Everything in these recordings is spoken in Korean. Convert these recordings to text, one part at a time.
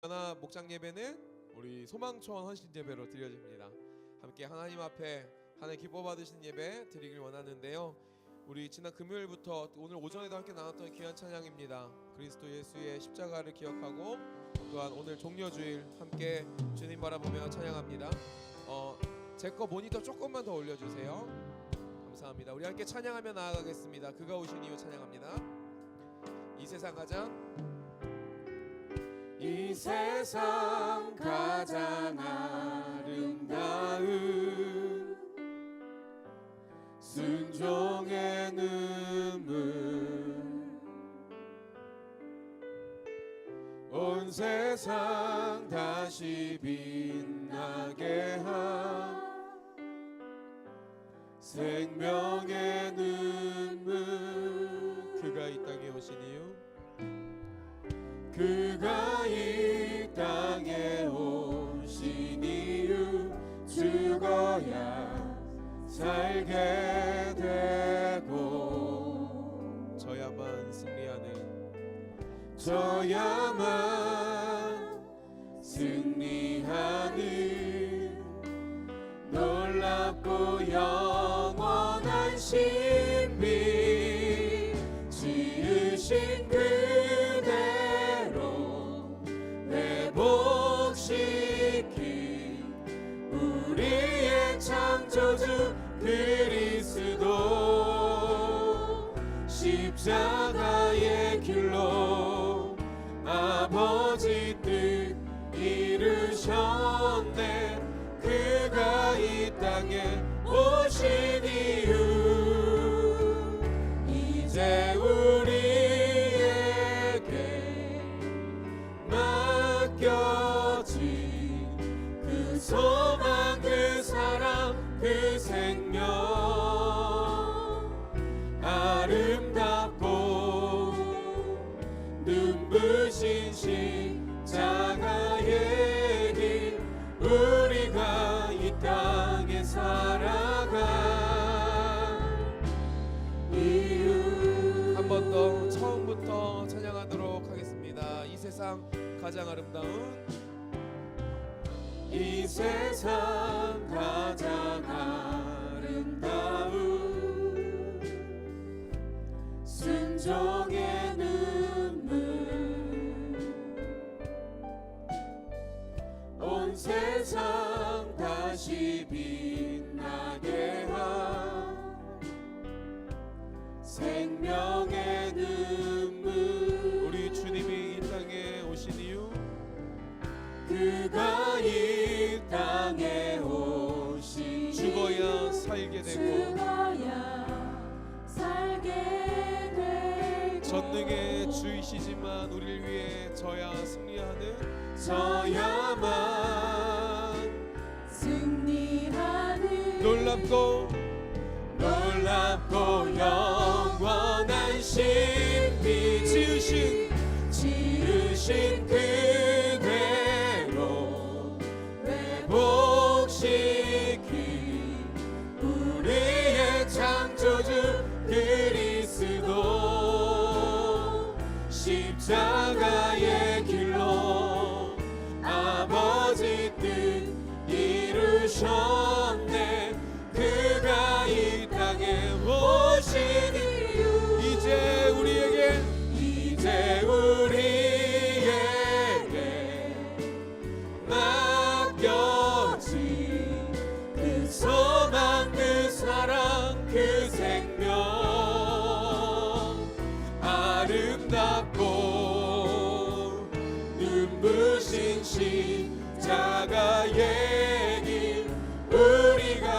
하나 목장 예배는 우리 소망촌 헌신 예배로 드려집니다. 함께 하나님 앞에 하나님 기뻐 받으신 예배 드리길 원하는데요. 우리 지난 금요일부터 오늘 오전에도 함께 나눴던 귀한 찬양입니다. 그리스도 예수의 십자가를 기억하고 또한 오늘 종려주일 함께 주님 바라보며 찬양합니다. 제 거 모니터 조금만 더 올려주세요. 감사합니다. 우리 함께 찬양하며 나아가겠습니다. 그가 오신 이유 찬양합니다. 이 세상 가장 아름다운 순종의 눈물 온 세상 다시 빛나게 한 생명의 눈물 그가 이 땅에 오신 이유 그가 이 땅에 오신 이유 죽어야 살게 되고 저야만 승리하는 놀랍고 영원한 신비 지으신 그대로 회복시킨 우리의 창조주 그리스도 십자가의 길로 아버지 뜻 이루셨네 그가 이 땅에 오신 이유 이제 우리에게 맡겨진 그 소망 그 사랑 그 생명 아름답고 눈부신 십자가의 길 우리가 이 땅에 살아가 이유 한 번 더 처음부터 찬양하도록 하겠습니다. 이 세상 가장 아름다운 이 세상 가장 아름다운 순종의 눈물 온 세상 다시 빛나게 한 생명의 눈물 우리 주님이 이 땅에 오신 이유 그가 이 땅에 오신 죽어야 살게 되고 전능의 주이시지만 우리를 위해 저야만 승리하는 놀랍고 영원한 신비 지으신 그대로 회복시킨 우리의 창조주 그리스도 십자가의 길로 아버지 뜻 이루셨네 그가 이 땅에 오신 이유 이제 우리에게 맡겨진 그 소망 그 사랑 그 생명 아름답고 눈부신 십자가의 길 우리가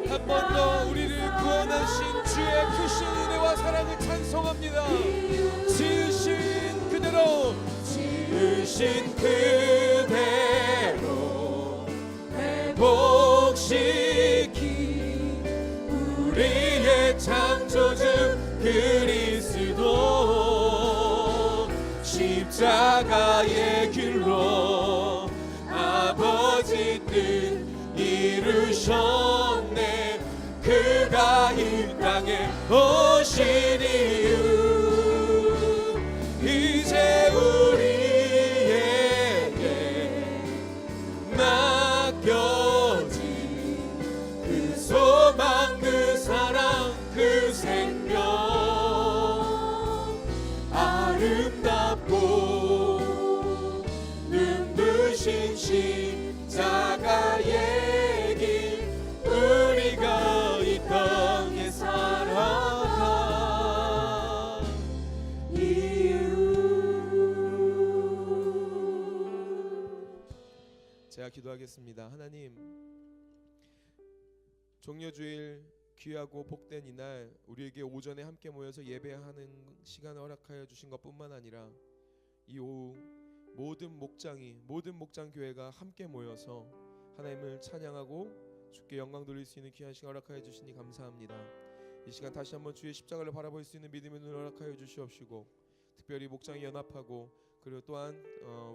한 번 더 우리를 구원하신 주의 크신 은혜와 사랑을 찬송합니다. 지으신 그대로 회복시킨 우리의 창조주 그리스도 십자가의 길로 아버지 뜻 이루셨네 그가 이 땅에 오신 이유 이제 우리에게 주신 십자가의 길 우리가 이 땅에 살아간 이유. 제가 기도하겠습니다. 하나님, 종려주일 귀하고 복된 이날 우리에게 오전에 함께 모여서 예배하는 시간을 허락하여 주신 것뿐만 아니라 이 오후 모든 목장 교회가 함께 모여서 하나님을 찬양하고 주께 영광 돌릴 수 있는 귀한 시간 허락하여 주시니 감사합니다. 이 시간 다시 한번 주의 십자가를 바라볼 수 있는 믿음의 눈을 허락하여 주시옵시고, 특별히 목장이 연합하고 그리고 또한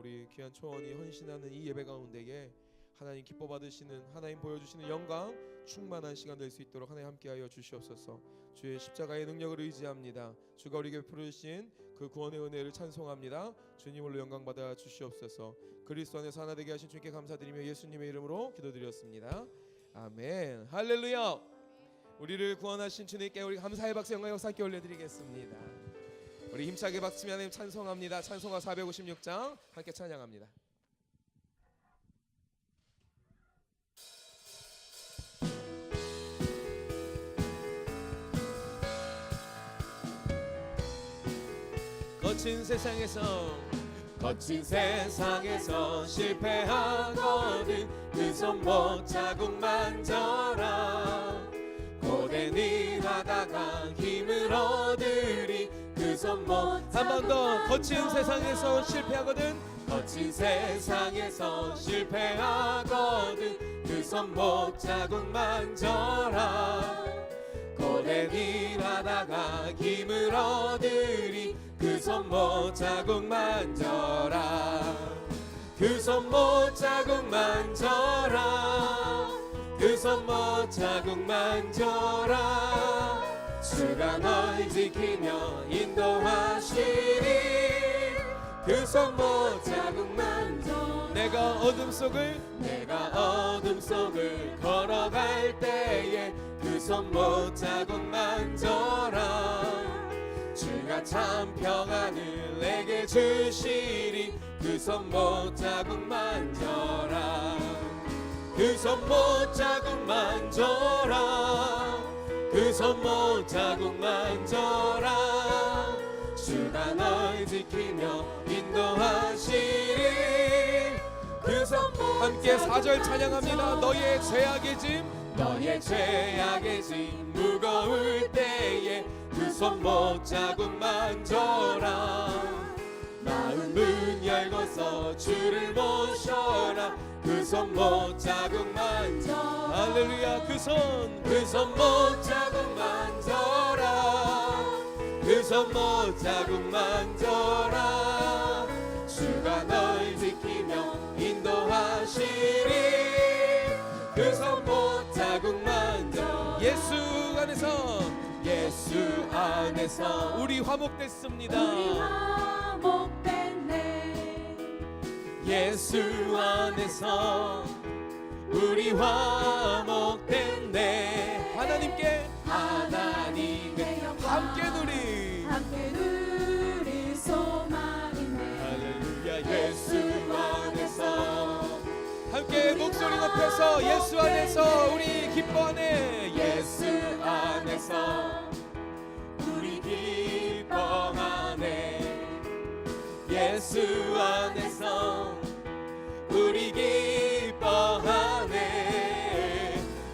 우리 귀한 초원이 헌신하는 이 예배 가운데에 하나님 기뻐 받으시는, 하나님 보여주시는 영광 충만한 시간 될 수 있도록 하나님 함께하여 주시옵소서. 주의 십자가의 능력을 의지합니다. 주가 우리에게 베풀어 주신 그 구원의 은혜를 찬송합니다. 주님으로 영광 받아 주시옵소서. 그리스도 안에서 하나 되게 하신 주님께 감사드리며 예수님의 이름으로 기도드렸습니다. 아멘. 할렐루야. 우리를 구원하신 주님께 우리 감사의 박수 영광의 박수 함께 올려드리겠습니다. 우리 힘차게 박수며 하나님 찬송합니다. 찬송가 456장 함께 찬양합니다. 거친 세상에서 실패하거든 그 손목 자국 만져라. 고된 일 하다가 힘을 얻으리 그 손목. 한 번 더. 거친 세상에서 실패하거든, 거친 세상에서 실패하거든 그 손목 자국 만져라. 고된 일 하다가 힘을 얻으리 그 손목 자국 만져라. 그 손목 자국 만져라. 그 손목 자국 만져라. 주가 널 지키며 인도하시리. 그 손목 자국 만져. 내가 어둠 속을 걸어갈 때에 그 손목 자국 만져라. 주가 참 평안을 내게 주시리. 그 손목 자국 만져라. 그 손목 자국 만져라. 그 손목 자국 만져라. 주가 널 지키며 인도하시리. 그 손목. 함께 4절 찬양합니다. 너의 죄악의 짐 무거울 때에 그 손목 자국 만져라. 마음 문 열고서 주를 모셔라. 그 손목 자국 만져. 할렐루야. 그 손목 자국 만져라. 그 손목 자국 만져라. 주가 널 지키며 인도하시리. 그 손목 자국 만져. 예수 안에서 우리 화목됐습니다. 예수 안에서 우리 화목됐네. 하나님의 함께 누릴 소망이네. 할렐루야. 예수 안에서 함께 목소리 높여서 예수 안에서 우리 기뻐하네. 예수 안에서 우리 기뻐하네. 예수 안에서 우리 기뻐하네.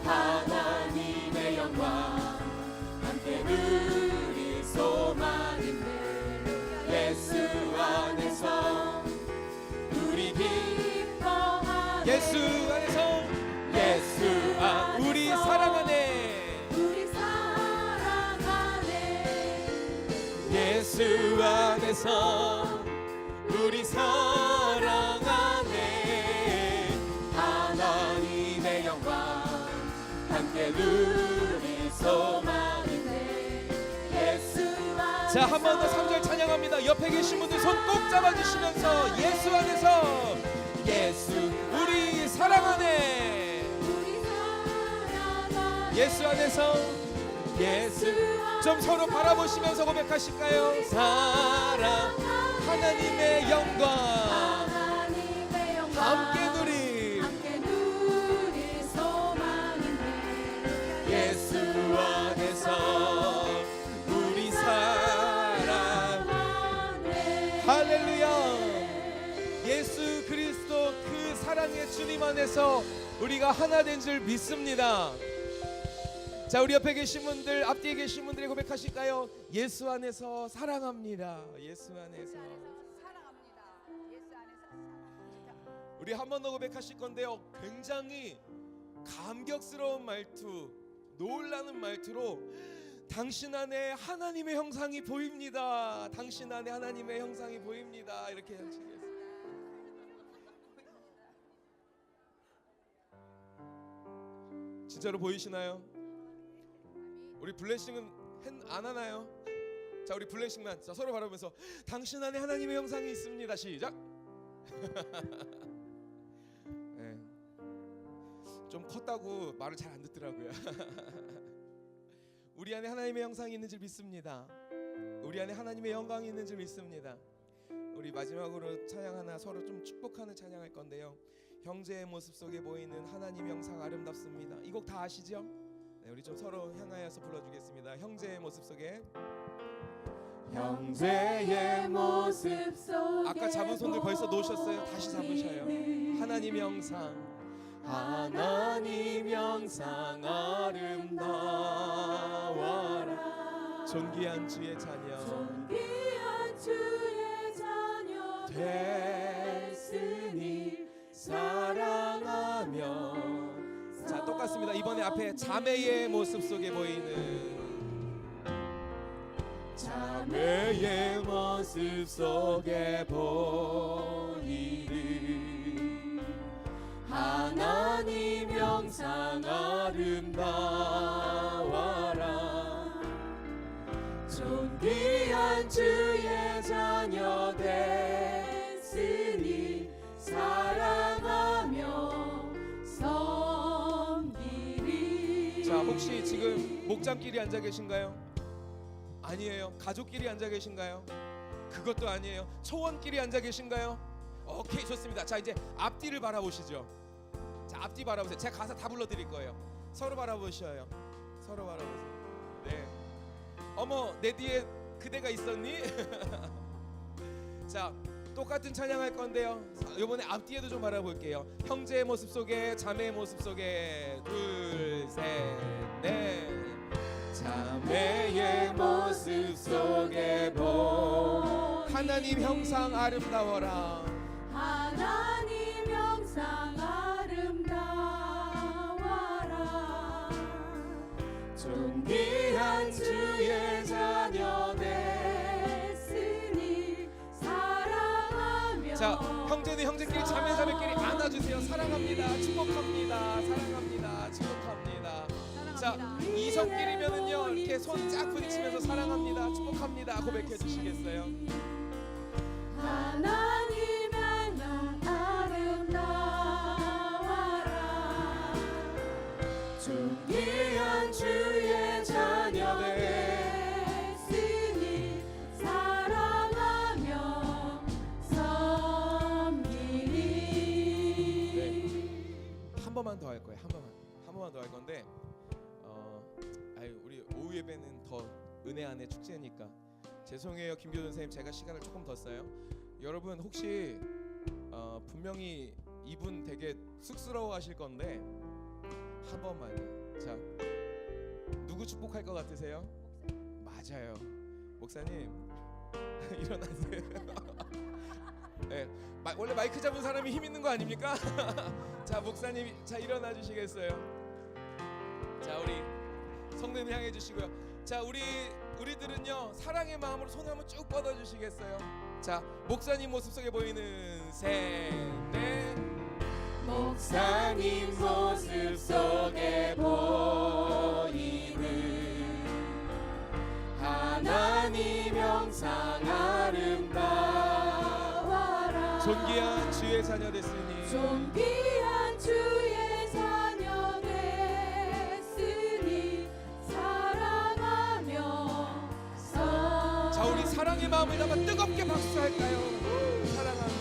하나님의 영광 함께 누릴 소망인데. 예수 안에서 우리 기뻐하네. 예수 안에서 우리 사랑하네. 예수 안에서 우리 사랑하네. 하나님의 영광 함께 누릴 소망이네. 예수 안에서. 자, 한 번 더 3절 찬양합니다. 옆에 계신 분들 손 꼭 잡아주시면서 예수 안에서 우리 사랑하네. 예수 안에서 좀 서로 바라보시면서 고백하실까요? 사랑 하나님의 영광 함께 그리스도 그 사랑의 주님 안에서 우리가 하나 된 줄 믿습니다. 자, 우리 옆에 계신 분들, 앞뒤에 계신 분들이 고백하실까요? 예수 안에서 사랑합니다. 예수 안에서 사랑합니다. 예수 안에서 사랑합니다. 우리 한 번 더 고백하실 건데요, 굉장히 감격스러운 말투, 놀라는 말투로 당신 안에 하나님의 형상이 보입니다. 당신 안에 하나님의 형상이 보입니다. 이렇게 하시겠습니다. 진짜로 보이시나요? 우리 블레싱은 안 하나요? 자, 우리 블레싱만 자, 서로 바라보면서 당신 안에 하나님의 형상이 있습니다. 시작. 네. 좀 컸다고 말을 잘 안 듣더라고요. 우리 안에 하나님의 형상이 있는 줄 믿습니다. 우리 안에 하나님의 영광이 있는 줄 믿습니다. 우리 마지막으로 찬양 하나 서로 좀 축복하는 찬양할 건데요, 형제의 모습 속에 보이는 하나님의 형상 아름답습니다. 이 곡 다 아시죠? 네, 우리 좀 서로 향하여서 불러주겠습니다. 형제의 모습 속에, 형제의 모습 속에 아까 잡은 손들 벌써 놓으셨어요? 다시 잡으셔요. 하나님 형상, 하나님 형상 아름다워라. 존귀한 주의 자녀 존귀한 주의 자녀 됐으니 사랑하며. 자, 똑같습니다. 이번에 앞에 자매의 모습 속에 보이는, 자매의 모습 속에 보이는 하나님 형상 아름다워라. 존귀한 주의 자녀 됐으니 사랑하며 섬기리. 자, 혹시 지금 목장끼리 앉아 계신가요? 아니에요. 가족끼리 앉아 계신가요? 그것도 아니에요. 초원끼리 앉아 계신가요? 오케이, 좋습니다. 자, 이제 앞뒤를 바라보시죠. 자, 앞뒤 바라보세요. 제가 가사 다 불러드릴 거예요. 서로 바라보셔요. 서로 바라보세요. 네. 어머, 내 뒤에 그대가 있었니? 자, 똑같은 찬양할 건데요, 이번에 앞뒤에도 좀 바라볼게요. 형제의 모습 속에, 자매의 모습 속에, 둘, 셋, 넷. 자매의 모습 속에 보이는 하나님 형상 아름다워라. 하나님 형상 아름다워라. 존귀한 주의 자녀 됐으니 사랑하며. 자, 형제는 형제끼리, 자매 자매끼리 안아주세요. 사랑합니다. 축복합니다. 사랑합니다. 축복합니다. 자, 이성끼리면은요, 이렇게 손 쫙 부딪히면서 사랑합니다, 축복합니다 고백해 주시겠어요? 하나님 향한 아름다워라. 존귀한 주의 자녀 됐으니 사랑하며 섬기리. 네. 한 번만 더 할 거예요. 한 번만 더 할 건데, 우리 오후 예배는 더 은혜 안에 축제니까 죄송해요, 김교준 선생님. 제가 시간을 조금 더 써요. 여러분 혹시 분명히 이분 되게 쑥스러워하실 건데 한 번만요. 자, 누구 축복할 것 같으세요? 맞아요, 목사님. 일어나세요. 네, 원래 마이크 잡은 사람이 힘 있는 거 아닙니까? 자, 목사님, 자, 일어나 주시겠어요? 자, 우리 성도님 향해 주시고요. 자, 우리들은요, 사랑의 마음으로 손을 한번 쭉 뻗어 주시겠어요? 자, 목사님 모습 속에 보이는 셋, 넷. 목사님 모습 속에 보이는 하나님 형상 아름다워라. 존귀한 주의 자녀 됐으니, 존귀한 주의 자녀 됐으니 사랑하며 자, 우리 사랑의 마음을 담아 뜨겁게 박수할까요? 사랑합니다.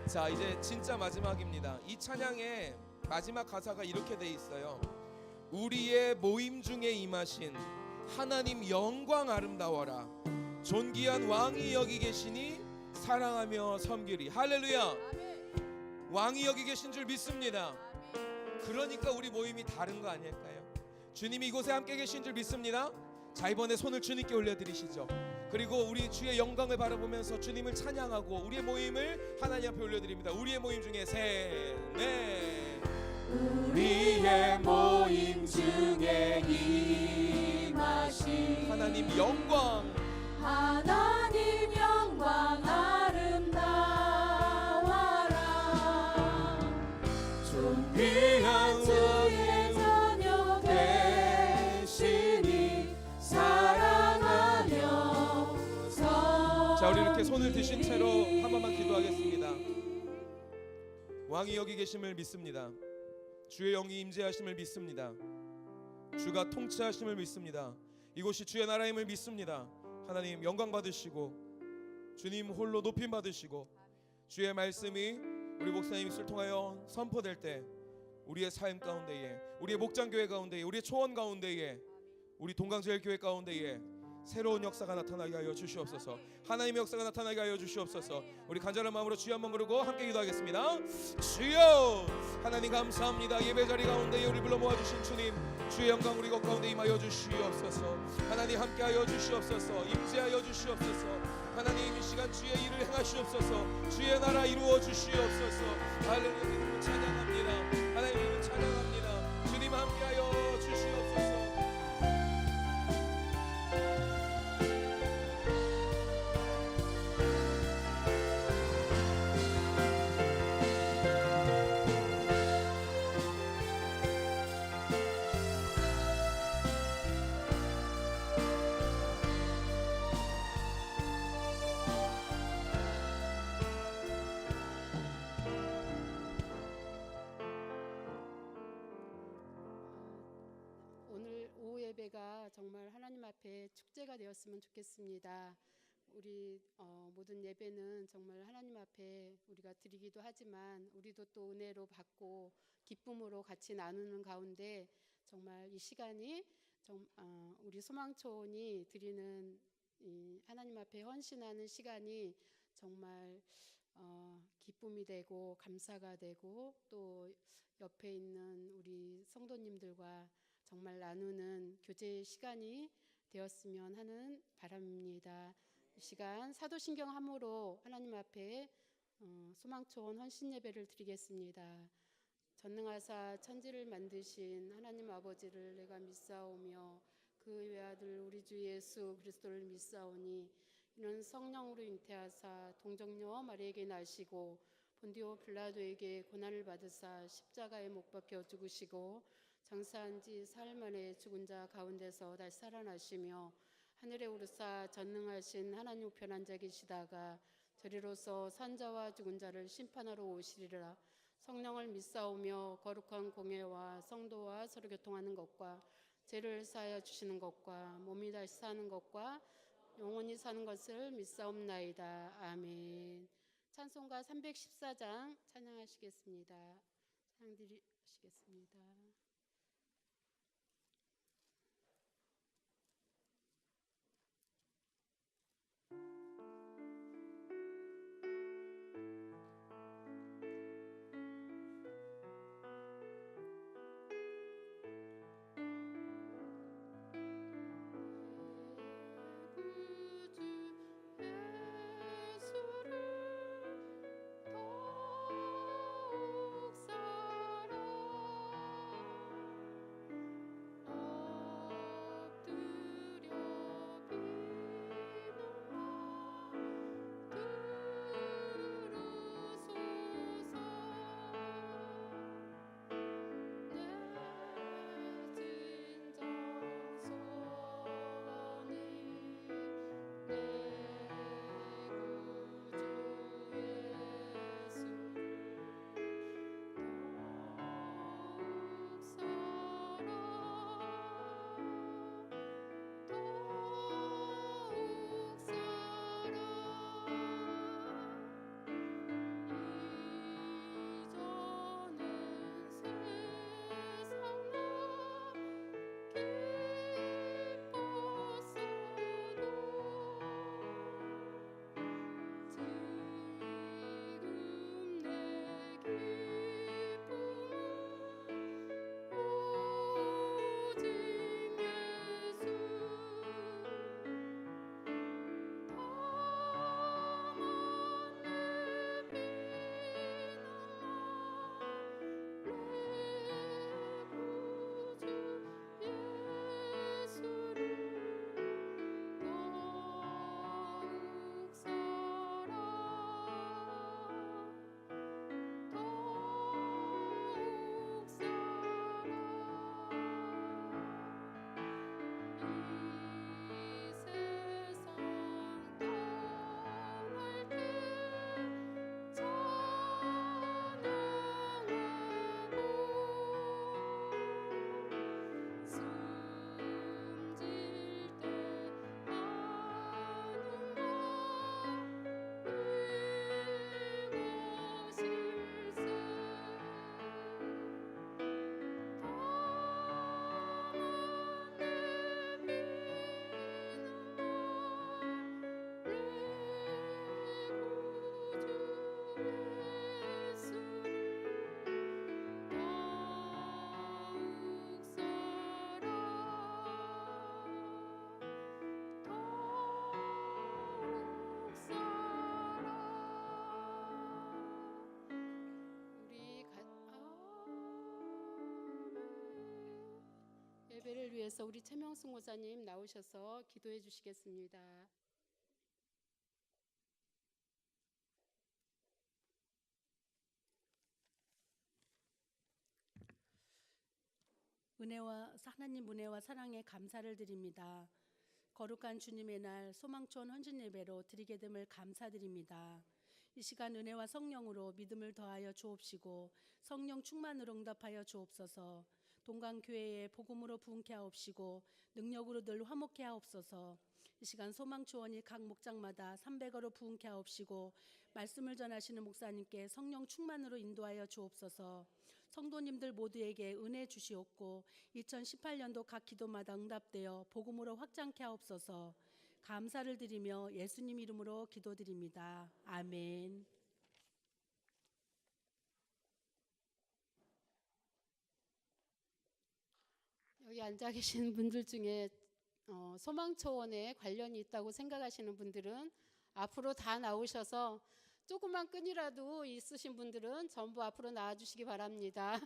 자, 이제 진짜 마지막입니다. 이 찬양의 마지막 가사가 이렇게 돼 있어요. 우리의 모임 중에 임하신 하나님 영광 아름다워라. 존귀한 왕이 여기 계시니 사랑하며 섬기리. 할렐루야. 아멘. 왕이 여기 계신 줄 믿습니다. 아멘. 그러니까 우리 모임이 다른 거 아닐까요? 주님이 이곳에 함께 계신 줄 믿습니다. 자, 이번에 손을 주님께 올려드리시죠. 그리고 우리 주의 영광을 바라보면서 주님을 찬양하고 우리의 모임을 하나님 앞에 올려드립니다. 우리의 모임 중에 셋, 넷. 우리의 모임 중에 임하신 하나님 영광, 하나님 영광 아름다워라. 존귀한 주의 자녀 되시니 사랑하며 자, 우리 이렇게 손을 드신 채로 한 번만 기도하겠습니다. 왕이 여기 계심을 믿습니다. 주의 영이 임재하심을 믿습니다. 주가 통치하심을 믿습니다. 이곳이 주의 나라임을 믿습니다. 하나님 영광 받으시고 주님 홀로 높임 받으시고 주의 말씀이 우리 목사님 입술 통하여 선포될 때 우리의 삶 가운데에, 우리의 목장교회 가운데에, 우리의 초원 가운데에, 우리 동강제일교회 가운데에 새로운 역사가 나타나게 하여 주시옵소서. 하나님의 역사가 나타나게 하여 주시옵소서. 우리 간절한 마음으로 주여 한번 부르고 함께 기도하겠습니다. 주여, 하나님 감사합니다. 예배 자리 가운데에 우리 불러 모아주신 주님, 주의 영광 우리 것 가운데 임하여 주시옵소서. 하나님 함께하여 주시옵소서. 임재하여 주시옵소서. 하나님 이 시간 주의 일을 행하시옵소서. 주의 나라 이루어 주시옵소서. 할렐루야. 주님을 찬양합니다. 하나님을 찬양합니다. 주님 함께하여 주시옵소서. 오늘 오후 예배가 정말 하나님 앞에 축제가 되었으면 좋겠습니다. 우리 모든 예배는 정말 하나님 앞에 우리가 드리기도 하지만 우리도 또 은혜로 받고 기쁨으로 같이 나누는 가운데 정말 이 시간이 우리 소망초원이 드리는 이 하나님 앞에 헌신하는 시간이 정말 기쁨이 되고 감사가 되고 또 옆에 있는 우리 성도님들과 정말 나누는 교제 시간이 되었으면 하는 바람입니다. 이 시간 사도신경 함으로 하나님 앞에 소망초원 헌신 예배를 드리겠습니다. 전능하사 천지를 만드신 하나님 아버지를 내가 믿사오며 그 외아들 우리 주 예수 그리스도를 믿사오니 이는 성령으로 잉태하사 동정녀 마리에게 나시고 본디오 빌라도에게 고난을 받으사 십자가에 못 박혀 죽으시고 장사한 지 사흘 만에 죽은 자 가운데서 다시 살아나시며 하늘에 오르사 전능하신 하나님 우편 앉아 계시다가 저리로서 산자와 죽은 자를 심판하러 오시리라. 성령을 믿사오며 거룩한 공예와 성도와 서로 교통하는 것과 죄를 사하여 주시는 것과 몸이 다시 사는 것과 영원히 사는 것을 믿사옵나이다. 아멘. 찬송가 314장 찬양하시겠습니다. 찬양드리시겠습니다. 예배를 위해서 우리 최명숙 목사님 나오셔서 기도해 주시겠습니다. 하나님 은혜와 사랑에 감사를 드립니다. 거룩한 주님의 날 소망촌 헌신 예배로 드리게 됨을 감사드립니다. 이 시간 은혜와 성령으로 믿음을 더하여 주옵시고 성령 충만으로 응답하여 주옵소서. 동강교회에 복음으로 부흥케 하옵시고 능력으로 늘 화목케 하옵소서. 이 시간 소망초원이 각 목장마다 300어로 부흥케 하옵시고 말씀을 전하시는 목사님께 성령 충만으로 인도하여 주옵소서. 성도님들 모두에게 은혜 주시옵고 2018년도 각 기도마다 응답되어 복음으로 확장케 하옵소서. 감사를 드리며 예수님 이름으로 기도드립니다. 아멘. 여기 앉아 계신 분들 중에 소망초원에 관련이 있다고 생각하시는 분들은 앞으로 다 나오셔서 조그만 끈이라도 있으신 분들은 전부 앞으로 나와 주시기 바랍니다.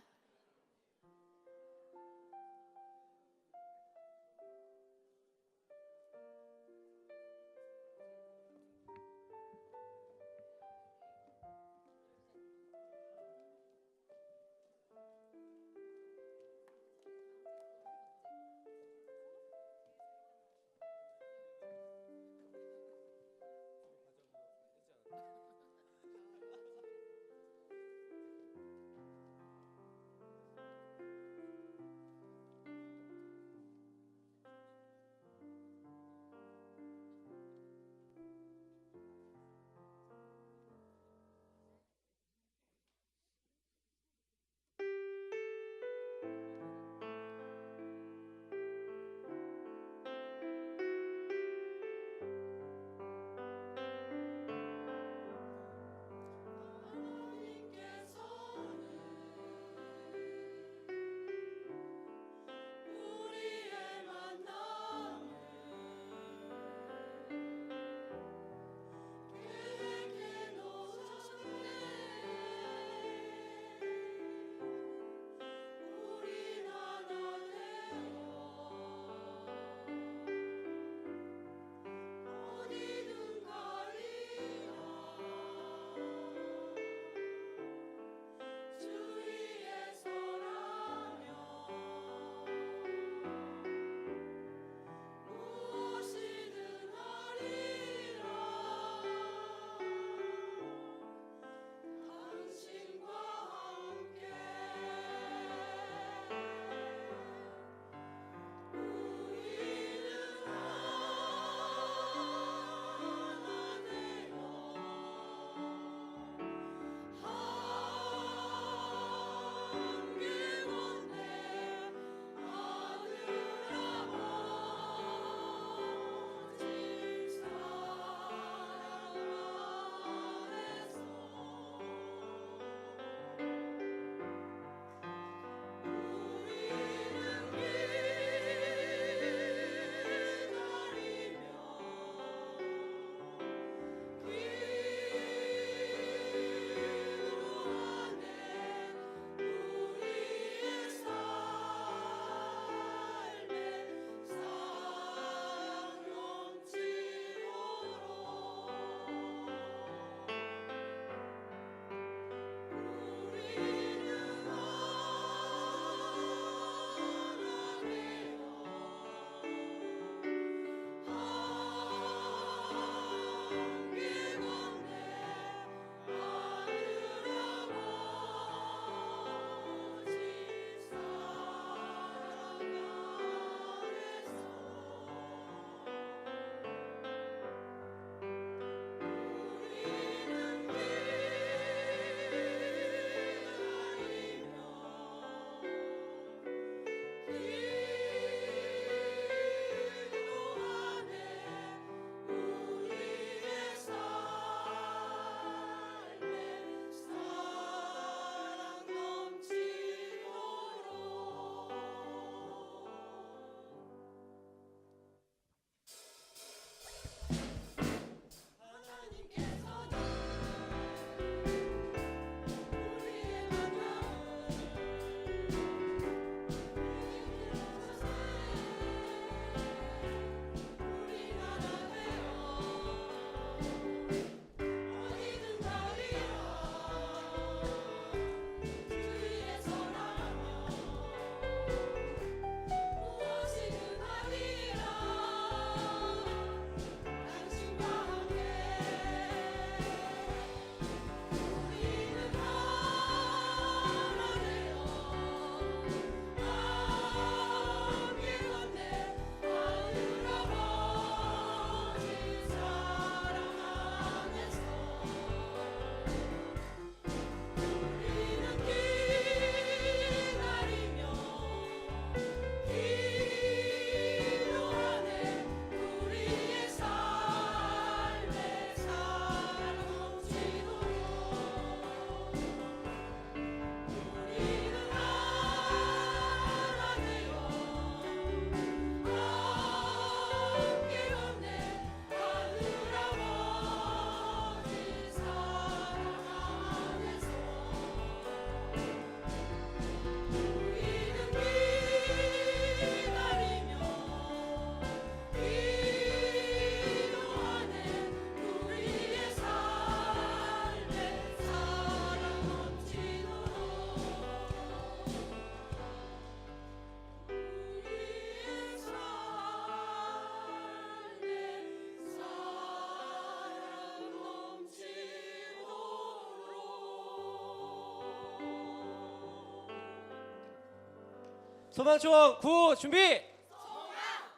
소망촌 구호 준비.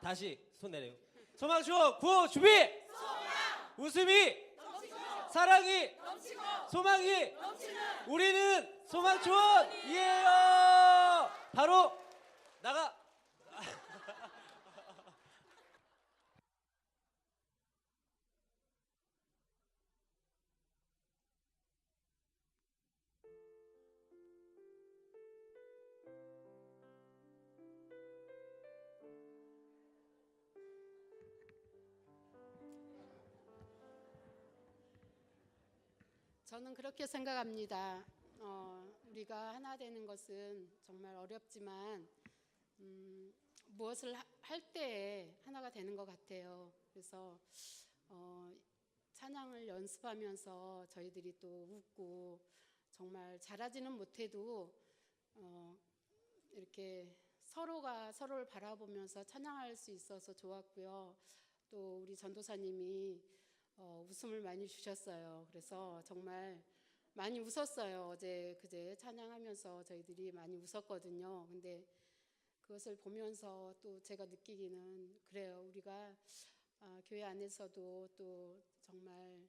다시 손 내려. 소망촌 구호 준비. 웃음이 사랑이 소망이 우리는 소망촌이에요. 바로 나가. 저는 그렇게 생각합니다. 우리가 하나 되는 것은 정말 어렵지만 무엇을 할 때에 하나가 되는 것 같아요. 그래서 찬양을 연습하면서 저희들이 또 웃고 정말 잘하지는 못해도 이렇게 서로가 서로를 바라보면서 찬양할 수 있어서 좋았고요. 또 우리 전도사님이 웃음을 많이 주셨어요. 그래서 정말 많이 웃었어요. 어제 그제 찬양하면서 저희들이 많이 웃었거든요. 근데 그것을 보면서 또 제가 느끼기는 그래요. 우리가 교회 안에서도 또 정말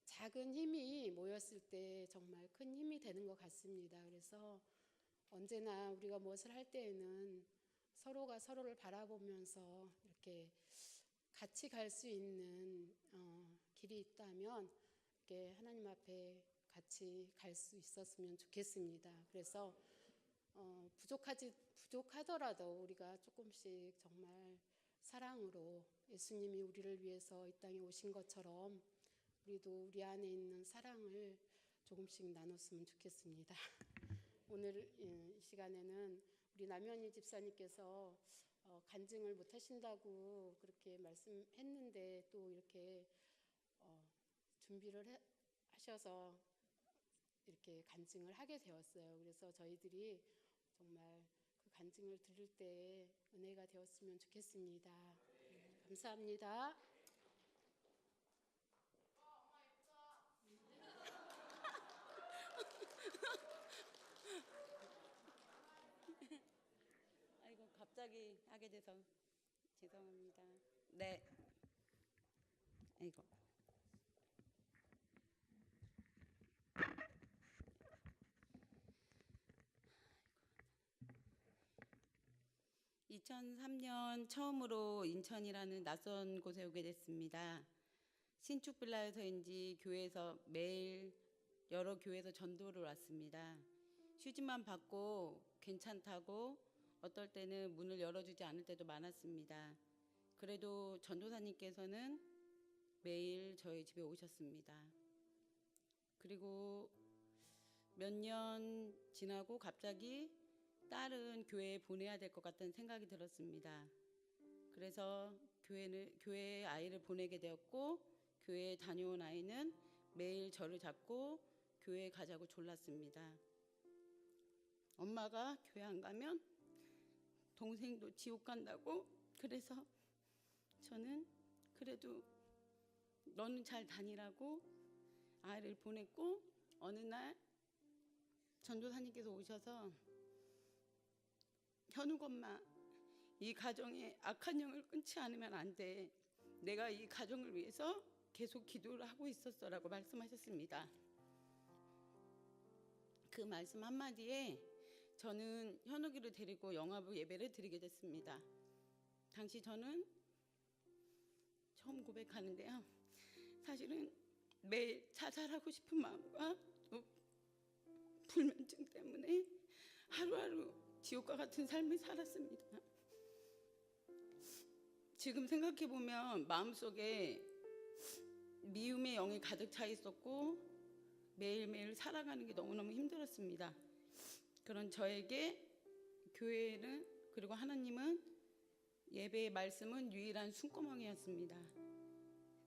작은 힘이 모였을 때 정말 큰 힘이 되는 것 같습니다. 그래서 언제나 우리가 무엇을 할 때에는 서로가 서로를 바라보면서 이렇게 같이 갈 수 있는 길이 있다면 이렇게 하나님 앞에 같이 갈 수 있었으면 좋겠습니다. 그래서 부족하더라도 우리가 조금씩 정말 사랑으로 예수님이 우리를 위해서 이 땅에 오신 것처럼 우리도 우리 안에 있는 사랑을 조금씩 나눴으면 좋겠습니다. 오늘 이 시간에는 우리 남현희 집사님께서 간증을 못 하신다고 그렇게 말씀했는데 또 이렇게 준비를 하셔서 이렇게 간증을 하게 되었어요. 그래서 저희들이 정말 그 간증을 들을 때 은혜가 되었으면 좋겠습니다. 감사합니다. 아이고 갑자기 하게 돼서 죄송합니다. 네. 아이고. (2003년) 처음으로 인천이라는 낯선 곳에 오게 됐습니다. 신축빌라에서인지 교회에서 매일 여러 교회에서 전도를 왔습니다. 휴지만 받고 괜찮다고 어떨 때는 문을 열어주지 않을 때도 많았습니다. 그래도 전도사님께서는 매일 저희 집에 오셨습니다. 그리고 몇 년 지나고 갑자기 딸은 교회에 보내야 될 것 같다는 생각이 들었습니다. 그래서 교회에 아이를 보내게 되었고 교회에 다녀온 아이는 매일 저를 잡고 교회에 가자고 졸랐습니다. 엄마가 교회 안 가면 동생도 지옥 간다고. 그래서 저는 그래도 너는 잘 다니라고 아이를 보냈고, 어느 날 전도사님께서 오셔서 현욱 엄마, 이 가정에 악한 영을 끊지 않으면 안 돼. 내가 이 가정을 위해서 계속 기도를 하고 있었어라고 말씀하셨습니다. 그 말씀 한마디에 저는 현욱이를 데리고 영화부 예배를 드리게 됐습니다. 당시 저는 처음 고백하는데요. 사실은 매일 자살하고 싶은 마음과 또 불면증 때문에 하루하루 지옥과 같은 삶을 살았습니다. 지금 생각해보면 마음속에 미움의 영이 가득 차 있었고 매일매일 살아가는 게 너무너무 힘들었습니다. 그런 저에게 교회는, 그리고 하나님은, 예배의 말씀은 유일한 숨구멍이었습니다.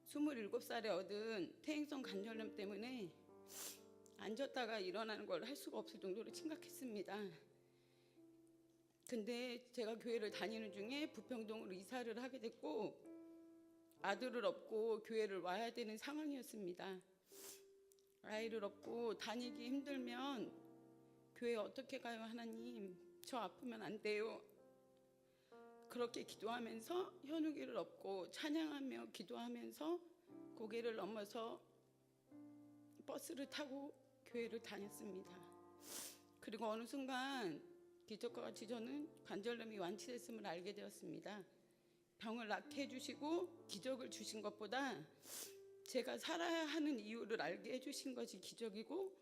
27살에 얻은 퇴행성 관절염 때문에 앉았다가 일어나는 걸 할 수가 없을 정도로 심각했습니다. 근데 제가 교회를 다니는 중에 부평동으로 이사를 하게 됐고 아들을 얻고 교회를 와야 되는 상황이었습니다. 아이를 얻고 다니기 힘들면 교회 어떻게 가요 하나님? 저 아프면 안 돼요. 그렇게 기도하면서 현우기를 업고 찬양하며 기도하면서 고개를 넘어서 버스를 타고 교회를 다녔습니다. 그리고 어느 순간 기적과 같이 저는 관절염이 완치됐음을 알게 되었습니다. 병을 낫게 해주시고 기적을 주신 것보다 제가 살아야 하는 이유를 알게 해주신 것이 기적이고,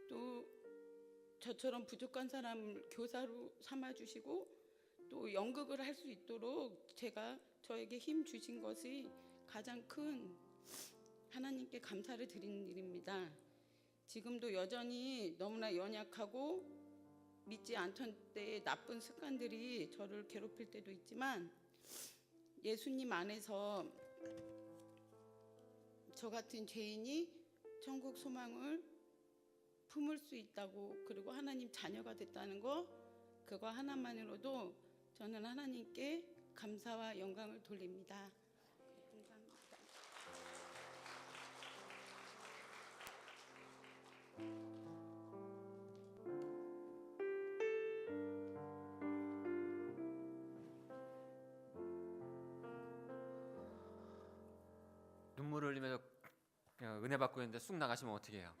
또 저처럼 부족한 사람을 교사로 삼아주시고 또 연극을 할 수 있도록 저에게 힘 주신 것이 가장 큰 하나님께 감사를 드리는 일입니다. 지금도 여전히 너무나 연약하고 믿지 않던 때의 나쁜 습관들이 저를 괴롭힐 때도 있지만, 예수님 안에서 저 같은 죄인이 천국 소망을 품을 수 있다고, 그리고 하나님 자녀가 됐다는 거, 그거 하나만으로도 저는 하나님께 감사와 영광을 돌립니다. 감사합니다. 눈물을 흘리면서 그냥 은혜 받고 있는데 쑥 나가시면 어떻게 해요?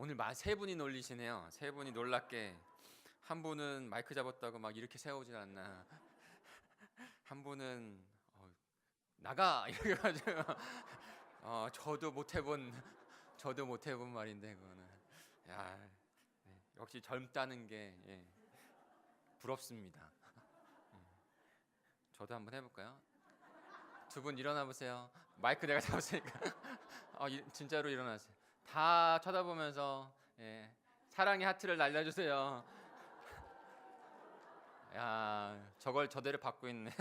오늘 세 분이 놀리시네요. 세 분이 놀랍게, 한 분은 마이크 잡았다고 막 이렇게 세우진 않나, 한 분은 나가 이렇게 가지고 저도 못 해본 말인데, 그거는 역시 젊다는 게 부럽습니다. 저도 한번 해볼까요? 두 분 일어나 보세요. 마이크 내가 잡았으니까 진짜로 일어나세요. 다 쳐다보면서 사랑의 하트를 날려주세요. 야, 저걸 저대로 받고 있네.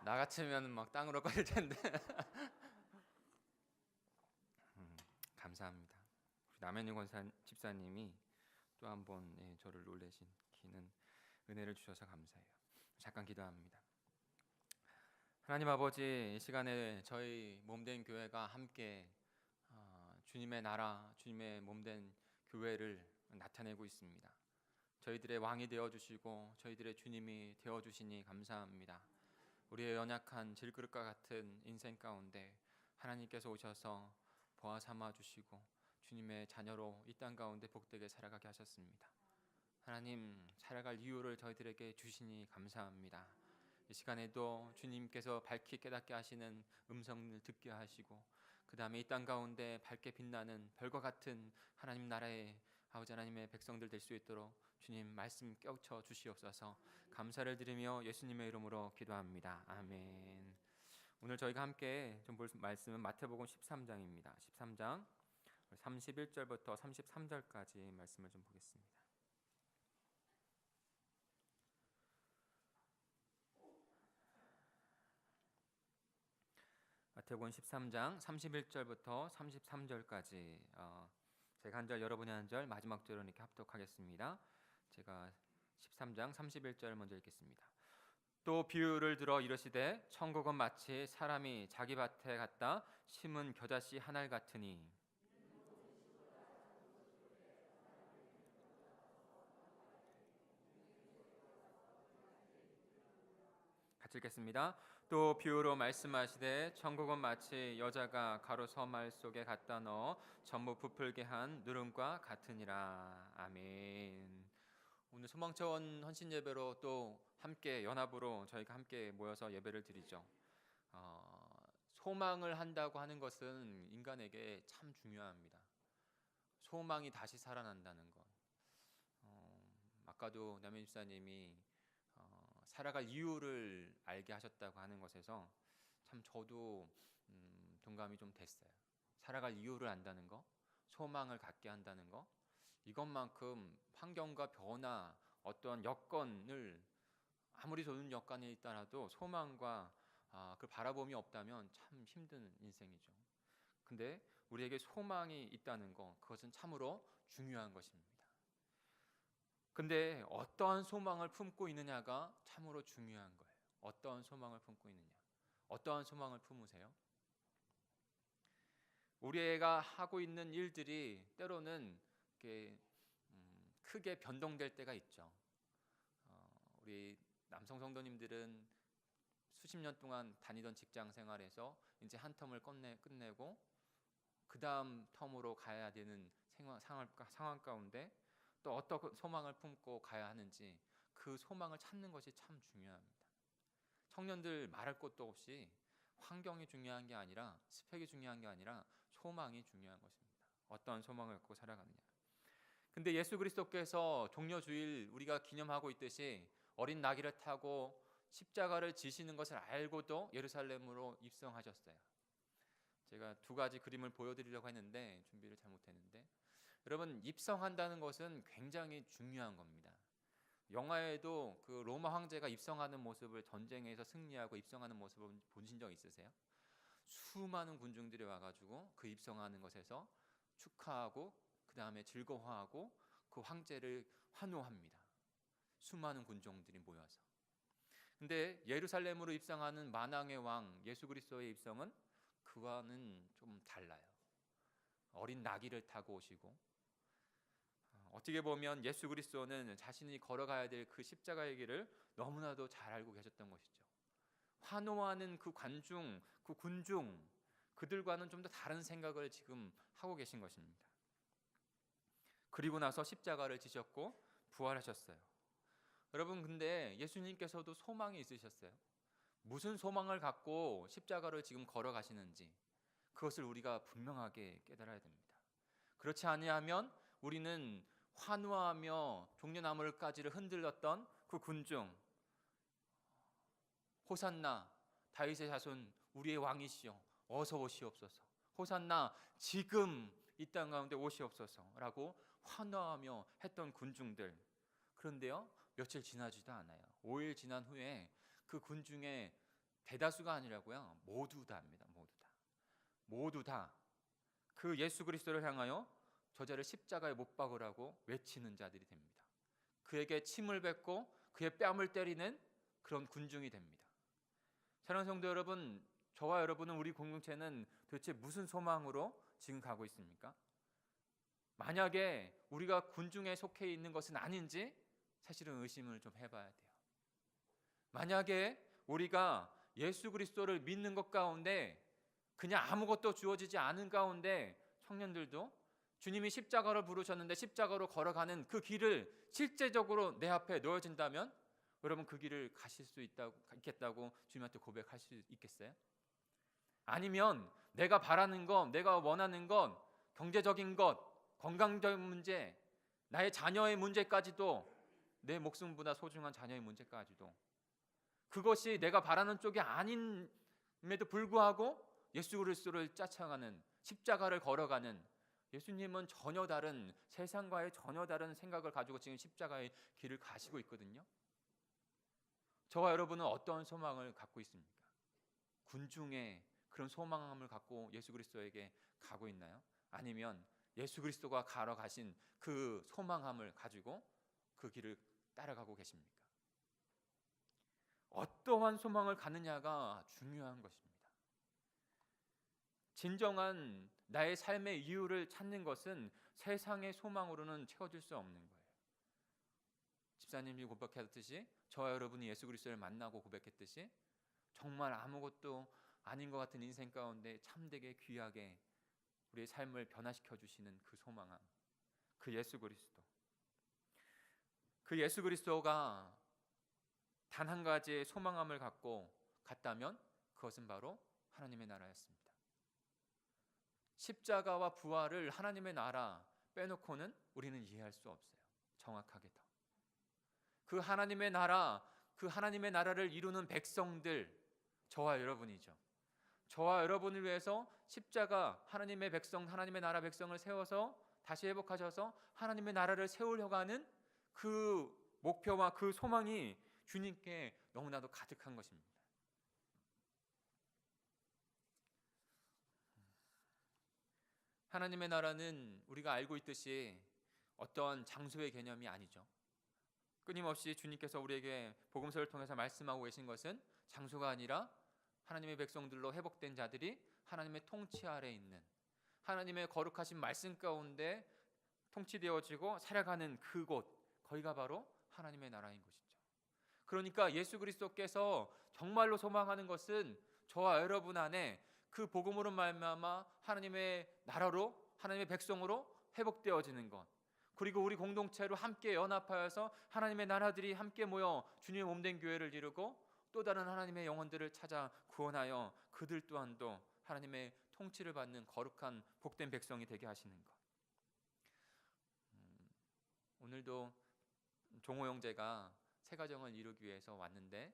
나 같으면 막 땅으로 걸릴 텐데. 감사합니다. 우리 남현희 권사 집사님이 또 한 번 저를 놀래시는 은혜를 주셔서 감사해요. 잠깐 기도합니다. 하나님 아버지, 이 시간에 저희 몸된 교회가 함께 주님의 나라, 주님의 몸된 교회를 나타내고 있습니다. 저희들의 왕이 되어주시고 저희들의 주님이 되어주시니 감사합니다. 우리의 연약한 질그릇과 같은 인생 가운데 하나님께서 오셔서 보아 삼아주시고 주님의 자녀로 이 땅 가운데 복되게 살아가게 하셨습니다. 하나님, 살아갈 이유를 저희들에게 주시니 감사합니다. 이 시간에도 주님께서 밝히 깨닫게 하시는 음성을 듣게 하시고, 그 다음에 이 땅 가운데 밝게 빛나는 별과 같은 하나님 나라의 아버지 하나님의 백성들 될 수 있도록 주님 말씀 껴쳐 주시옵소서. 감사를 드리며 예수님의 이름으로 기도합니다. 아멘. 오늘 저희가 함께 좀 볼 말씀은 마태복음 13장입니다. 13장 31절부터 33절까지 말씀을 좀 보겠습니다. 마태복음 13장 31절부터 33절까지 제가 한 절, 여러분이 한 절, 마지막 절은 이렇게 합독하겠습니다. 제가 13장 31절 먼저 읽겠습니다. 또 비유를 들어 이르시되 천국은 마치 사람이 자기 밭에 갖다 심은 겨자씨 한 알 같으니, 같이 읽겠습니다. 또 비유로 말씀하시되 천국은 마치 여자가 가루 서말 속에 갖다 넣어 전부 부풀게 한 누름과 같으니라. 아멘. 오늘 소망천 헌신 예배로 또 함께 연합으로 저희가 함께 모여서 예배를 드리죠. 소망을 한다고 하는 것은 인간에게 참 중요합니다. 소망이 다시 살아난다는 것. 아까도 남현 집사님이 살아갈 이유를 알게 하셨다고 하는 것에서 참 저도 동감이 좀 됐어요. 살아갈 이유를 안다는 거, 소망을 갖게 한다는 거, 이것만큼 환경과 변화, 어떤 여건을 아무리 좋은 여건이 있더라도 소망과 그 바라봄이 없다면 참 힘든 인생이죠. 근데 우리에게 소망이 있다는 거, 그것은 참으로 중요한 것입니다. 근데 어떠한 소망을 품고 있느냐가 참으로 중요한 거예요. 어떠한 소망을 품고 있느냐. 어떠한 소망을 품으세요? 우리 애가 하고 있는 일들이 때로는 이렇게 크게 변동될 때가 있죠. 우리 남성 성도님들은 수십 년 동안 다니던 직장 생활에서 이제 한 텀을 끝내고 그 다음 텀으로 가야 되는 상황 가운데 또 어떤 소망을 품고 가야 하는지 그 소망을 찾는 것이 참 중요합니다. 청년들 말할 것도 없이 환경이 중요한 게 아니라 스펙이 중요한 게 아니라 소망이 중요한 것입니다. 어떠한 소망을 갖고 살아가느냐. 근데 예수 그리스도께서 종려주일 우리가 기념하고 있듯이 어린 나귀를 타고 십자가를 지시는 것을 알고도 예루살렘으로 입성하셨어요. 제가 두 가지 그림을 보여드리려고 했는데 준비를 잘못했는데, 여러분, 입성한다는 것은 굉장히 중요한 겁니다. 영화에도 그 로마 황제가 입성하는 모습을, 전쟁에서 승리하고 입성하는 모습을 보신 적 있으세요? 수많은 군중들이 와가지고 그 입성하는 것에서 축하하고 그 다음에 즐거워하고 그 황제를 환호합니다. 수많은 군중들이 모여서. 근데 예루살렘으로 입성하는 만왕의 왕 예수 그리스도의 입성은 그와는 좀 달라요. 어린 나귀를 타고 오시고, 어떻게 보면 예수 그리스도는 자신이 걸어가야 될 그 십자가의 길을 너무나도 잘 알고 계셨던 것이죠. 환호하는 그 관중, 그 군중, 그들과는 좀 더 다른 생각을 지금 하고 계신 것입니다. 그리고 나서 십자가를 지셨고 부활하셨어요. 여러분, 근데 예수님께서도 소망이 있으셨어요. 무슨 소망을 갖고 십자가를 지금 걸어가시는지 그것을 우리가 분명하게 깨달아야 됩니다. 그렇지 아니하면 우리는 환호하며 종려나무를까지를 흔들렸던 그 군중, 호산나 다윗의 자손 우리의 왕이시여 어서 오시옵소서, 호산나 지금 이 땅 가운데 오시옵소서라고 환호하며 했던 군중들. 그런데요, 며칠 지나지도 않아요. 5일 지난 후에 그 군중의 대다수가 아니라고요, 모두 다입니다. 모두 다 그 예수 그리스도를 향하여 저자를 십자가에 못 박으라고 외치는 자들이 됩니다. 그에게 침을 뱉고 그의 뺨을 때리는 그런 군중이 됩니다. 사랑하는 성도 여러분, 저와 여러분은, 우리 공동체는 도대체 무슨 소망으로 지금 가고 있습니까? 만약에 우리가 군중에 속해 있는 것은 아닌지 사실은 의심을 좀 해봐야 돼요. 만약에 우리가 예수 그리스도를 믿는 것 가운데 그냥 아무것도 주어지지 않은 가운데 청년들도 주님이 십자가를 부르셨는데 십자가로 걸어가는 그 길을 실제적으로 내 앞에 놓여진다면 여러분, 그 길을 가실 수 있겠다고 주님한테 고백할 수 있겠어요? 아니면 내가 바라는 것, 내가 원하는 것, 경제적인 것, 건강적인 문제, 나의 자녀의 문제까지도, 내 목숨보다 소중한 자녀의 문제까지도, 그것이 내가 바라는 쪽이 아님에도 불구하고 예수 그리스도를 쫓아가는, 십자가를 걸어가는, 예수님은 전혀 다른, 세상과의 전혀 다른 생각을 가지고 지금 십자가의 길을 가시고 있거든요. 저와 여러분은 어떤 소망을 갖고 있습니까? 군중의 그런 소망을 갖고 예수 그리스도에게 가고 있나요? 아니면 예수 그리스도가 걸어가신 그 소망함을 가지고 그 길을 따라가고 계십니까? 어떠한 소망을 갖느냐가 중요한 것입니다. 진정한 나의 삶의 이유를 찾는 것은 세상의 소망으로는 채워질 수 없는 거예요. 집사님이 고백했듯이, 저와 여러분이 예수 그리스도를 만나고 고백했듯이, 정말 아무것도 아닌 것 같은 인생 가운데 참되게 귀하게 우리의 삶을 변화시켜 주시는 그 소망함, 그 예수 그리스도. 그 예수 그리스도가 단 한 가지의 소망함을 갖고 갔다면 그것은 바로 하나님의 나라였습니다. 십자가와 부활을, 하나님의 나라 빼놓고는 우리는 이해할 수 없어요. 정확하게 더. 그 하나님의 나라, 그 하나님의 나라를 이루는 백성들, 저와 여러분이죠. 저와 여러분을 위해서 십자가, 하나님의 백성, 하나님의 나라 백성을 세워서 다시 회복하셔서 하나님의 나라를 세우려고 하는 그 목표와 그 소망이 주님께 너무나도 가득한 것입니다. 하나님의 나라는 우리가 알고 있듯이 어떠한 장소의 개념이 아니죠. 끊임없이 주님께서 우리에게 복음서를 통해서 말씀하고 계신 것은 장소가 아니라 하나님의 백성들로 회복된 자들이 하나님의 통치 아래 있는 하나님의 거룩하신 말씀 가운데 통치되어지고 살아가는 그곳, 거기가 바로 하나님의 나라인 것이죠. 그러니까 예수 그리스도께서 정말로 소망하는 것은 저와 여러분 안에 그 복음으로 말미암아 하나님의 나라로, 하나님의 백성으로 회복되어지는 것, 그리고 우리 공동체로 함께 연합하여서 하나님의 나라들이 함께 모여 주님의 몸된 교회를 이루고 또 다른 하나님의 영혼들을 찾아 구원하여 그들 또한도 하나님의 통치를 받는 거룩한 복된 백성이 되게 하시는 것. 오늘도 종호 형제가 새 가정을 이루기 위해서 왔는데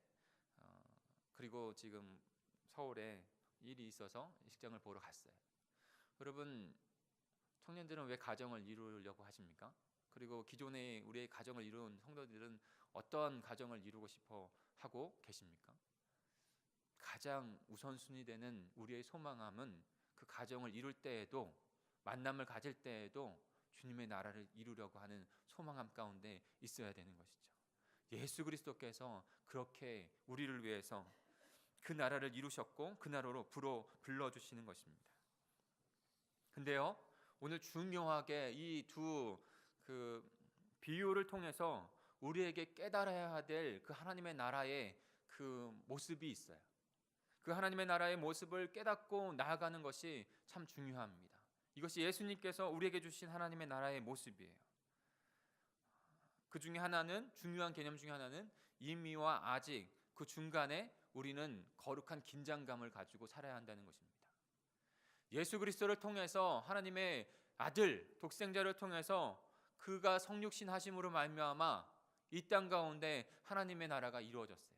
그리고 지금 서울에 일이 있어서 식장을 보러 갔어요. 여러분, 청년들은 왜 가정을 이루려고 하십니까? 그리고 기존에 우리의 가정을 이룬 성도들은 어떤 가정을 이루고 싶어 하고 계십니까? 가장 우선순위 되는 우리의 소망함은 그 가정을 이룰 때에도, 만남을 가질 때에도 주님의 나라를 이루려고 하는 소망함 가운데 있어야 되는 것이죠. 예수 그리스도께서 그렇게 우리를 위해서 그 나라를 이루셨고 그 나라로 불러주시는 것입니다. 근데요, 오늘 중요하게 이 두 비유를 통해서 우리에게 깨달아야 될 그 하나님의 나라의 그 모습이 있어요. 그 하나님의 나라의 모습을 깨닫고 나아가는 것이 참 중요합니다. 이것이 예수님께서 우리에게 주신 하나님의 나라의 모습이에요. 그 중에 하나는, 중요한 개념 중에 하나는 이미와 아직, 그 중간에 우리는 거룩한 긴장감을 가지고 살아야 한다는 것입니다. 예수 그리스도를 통해서 하나님의 아들 독생자를 통해서 그가 성육신 하심으로 말미암아 이 땅 가운데 하나님의 나라가 이루어졌어요.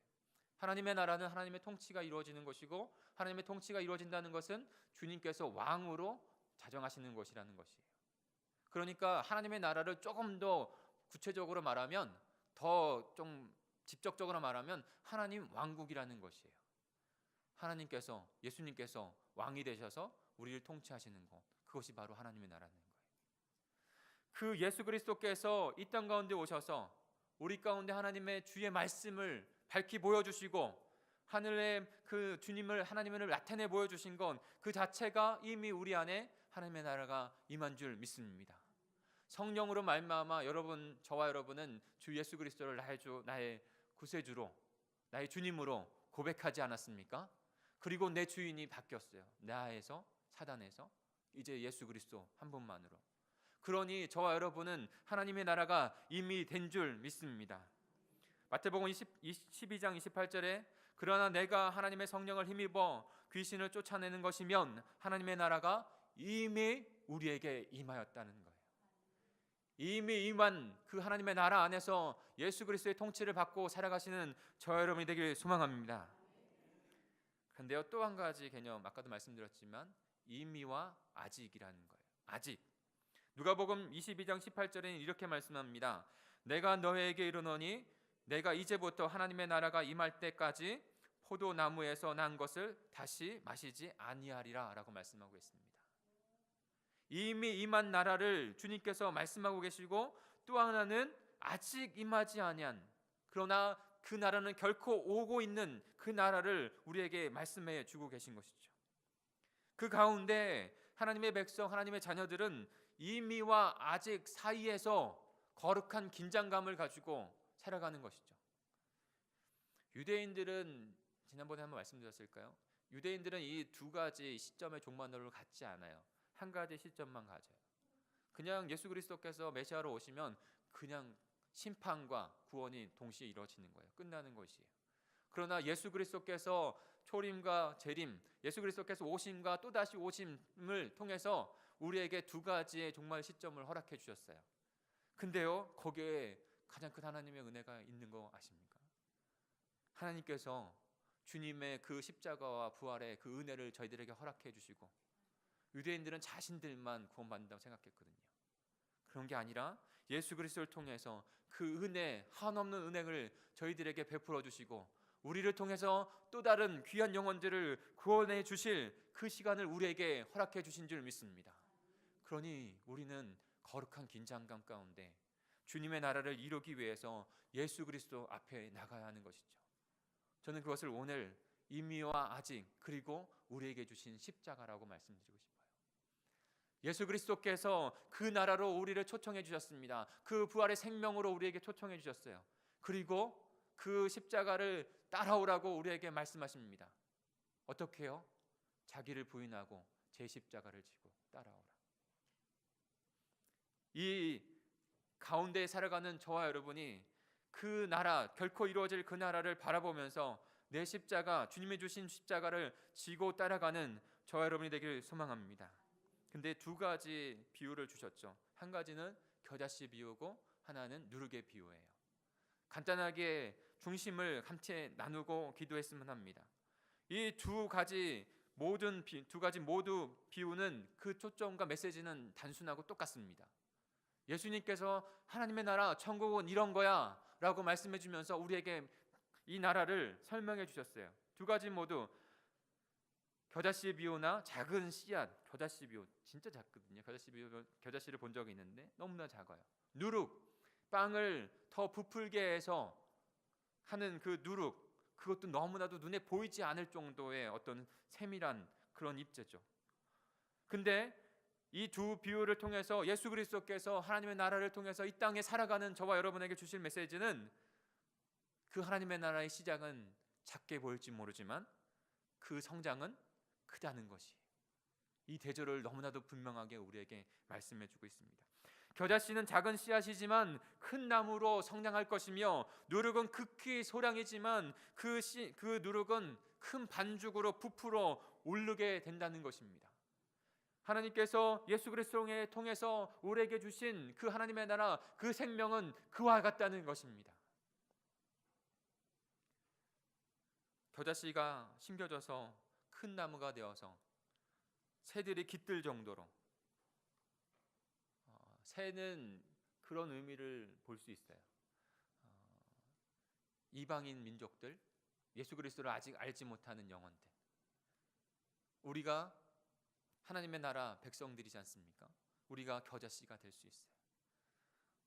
하나님의 나라는 하나님의 통치가 이루어지는 것이고, 하나님의 통치가 이루어진다는 것은 주님께서 왕으로 자정하시는 것이라는 것이에요. 그러니까 하나님의 나라를 조금 더 구체적으로 말하면, 더 좀 직접적으로 말하면 하나님 왕국이라는 것이에요. 하나님께서, 예수님께서 왕이 되셔서 우리를 통치하시는 것, 그것이 바로 하나님의 나라는 거예요. 그 예수 그리스도께서 이 땅 가운데 오셔서 우리 가운데 하나님의 주의 말씀을 밝히 보여주시고 하늘의 그 주님을, 하나님을 나타내 보여주신 건 그 자체가 이미 우리 안에 하나님의 나라가 임한 줄 믿습니다. 성령으로 말미암아 여러분, 저와 여러분은 주 예수 그리스도를 나의 구세주로, 나의 주님으로 고백하지 않았습니까? 그리고 내 주인이 바뀌었어요. 나에서, 사단에서 이제 예수 그리스도 한 분만으로. 그러니 저와 여러분은 하나님의 나라가 이미 된 줄 믿습니다. 마태복음 12장 28절에 그러나 내가 하나님의 성령을 힘입어 귀신을 쫓아내는 것이면 하나님의 나라가 이미 우리에게 임하였다는 거예요. 이미 임한 그 하나님의 나라 안에서 예수 그리스도의 통치를 받고 살아가시는 저와 여러분이 되길 소망합니다. 그런데요, 또 한 가지 개념, 아까도 말씀드렸지만 이미와 아직이라는 거예요. 아직. 누가복음 22장 18절에는 이렇게 말씀합니다. 내가 너희에게 이르노니 내가 이제부터 하나님의 나라가 임할 때까지 포도나무에서 난 것을 다시 마시지 아니하리라 라고 말씀하고 있습니다. 이미 임한 나라를 주님께서 말씀하고 계시고, 또 하나는 아직 임하지 아니한, 그러나 그 나라는 결코 오고 있는 그 나라를 우리에게 말씀해 주고 계신 것이죠. 그 가운데 하나님의 백성, 하나님의 자녀들은 이미와 아직 사이에서 거룩한 긴장감을 가지고 살아가는 것이죠. 유대인들은, 지난번에 한번 말씀드렸을까요? 유대인들은 이 두 가지 시점의 종말론을 갖지 않아요. 한 가지 시점만 가져요. 그냥 예수 그리스도께서 메시아로 오시면 그냥 심판과 구원이 동시에 이루어지는 거예요. 끝나는 것이에요. 그러나 예수 그리스도께서 초림과 재림, 예수 그리스도께서 오심과 또다시 오심을 통해서 우리에게 두 가지의 종말 시점을 허락해 주셨어요. 근데요, 거기에 가장 큰 하나님의 은혜가 있는 거 아십니까? 하나님께서 주님의 그 십자가와 부활의 그 은혜를 저희들에게 허락해 주시고, 유대인들은 자신들만 구원받는다고 생각했거든요. 그런 게 아니라 예수 그리스도를 통해서 그 은혜, 한없는 은혜를 저희들에게 베풀어 주시고, 우리를 통해서 또 다른 귀한 영혼들을 구원해 주실 그 시간을 우리에게 허락해 주신 줄 믿습니다. 그러니 우리는 거룩한 긴장감 가운데 주님의 나라를 이루기 위해서 예수 그리스도 앞에 나가야 하는 것이죠. 저는 그것을 오늘 이미와 아직 그리고 우리에게 주신 십자가라고 말씀드리고 싶어요. 예수 그리스도께서 그 나라로 우리를 초청해 주셨습니다. 그 부활의 생명으로 우리에게 초청해 주셨어요. 그리고 그 십자가를 따라오라고 우리에게 말씀하십니다. 어떻게 해요? 자기를 부인하고 제 십자가를 지고 따라오라. 이 가운데 살아가는 저와 여러분이 그 나라, 결코 이루어질 그 나라를 바라보면서 내 십자가, 주님이 주신 십자가를 지고 따라가는 저와 여러분이 되길 소망합니다. 근데 두 가지 비유를 주셨죠. 한 가지는 겨자씨 비유고 하나는 누룩의 비유예요. 간단하게 중심을 함께 나누고 기도했으면 합니다. 이 두 가지 모두 비유는 그 초점과 메시지는 단순하고 똑같습니다. 예수님께서 하나님의 나라, 천국은 이런 거야 라고 말씀해 주면서 우리에게 이 나라를 설명해 주셨어요. 두 가지 모두 겨자씨 비유나 작은 씨앗, 겨자씨 비유 진짜 작거든요. 겨자씨를 본 적이 있는데 너무나 작아요. 누룩, 빵을 더 부풀게 해서 하는 그 누룩, 그것도 너무나도 눈에 보이지 않을 정도의 어떤 세밀한 그런 입자죠. 근데 이 두 비유를 통해서 예수 그리스도께서 하나님의 나라를 통해서 이 땅에 살아가는 저와 여러분에게 주실 메시지는 그 하나님의 나라의 시작은 작게 보일지 모르지만 그 성장은 크다는 것이, 이 대조를 너무나도 분명하게 우리에게 말씀해 주고 있습니다. 겨자씨는 작은 씨앗이지만 큰 나무로 성장할 것이며 누룩은 극히 소량이지만 그 누룩은 큰 반죽으로 부풀어 오르게 된다는 것입니다. 하나님께서 예수 그리스도를 통해서 우리에게 주신 그 하나님의 나라, 그 생명은 그와 같다는 것입니다. 겨자씨가 심겨져서 큰 나무가 되어서 새들이 깃들 정도로, 새는 그런 의미를 볼 수 있어요. 이방인 민족들, 예수 그리스도를 아직 알지 못하는 영혼들, 우리가 하나님의 나라 백성들이지 않습니까? 우리가 겨자씨가 될 수 있어요.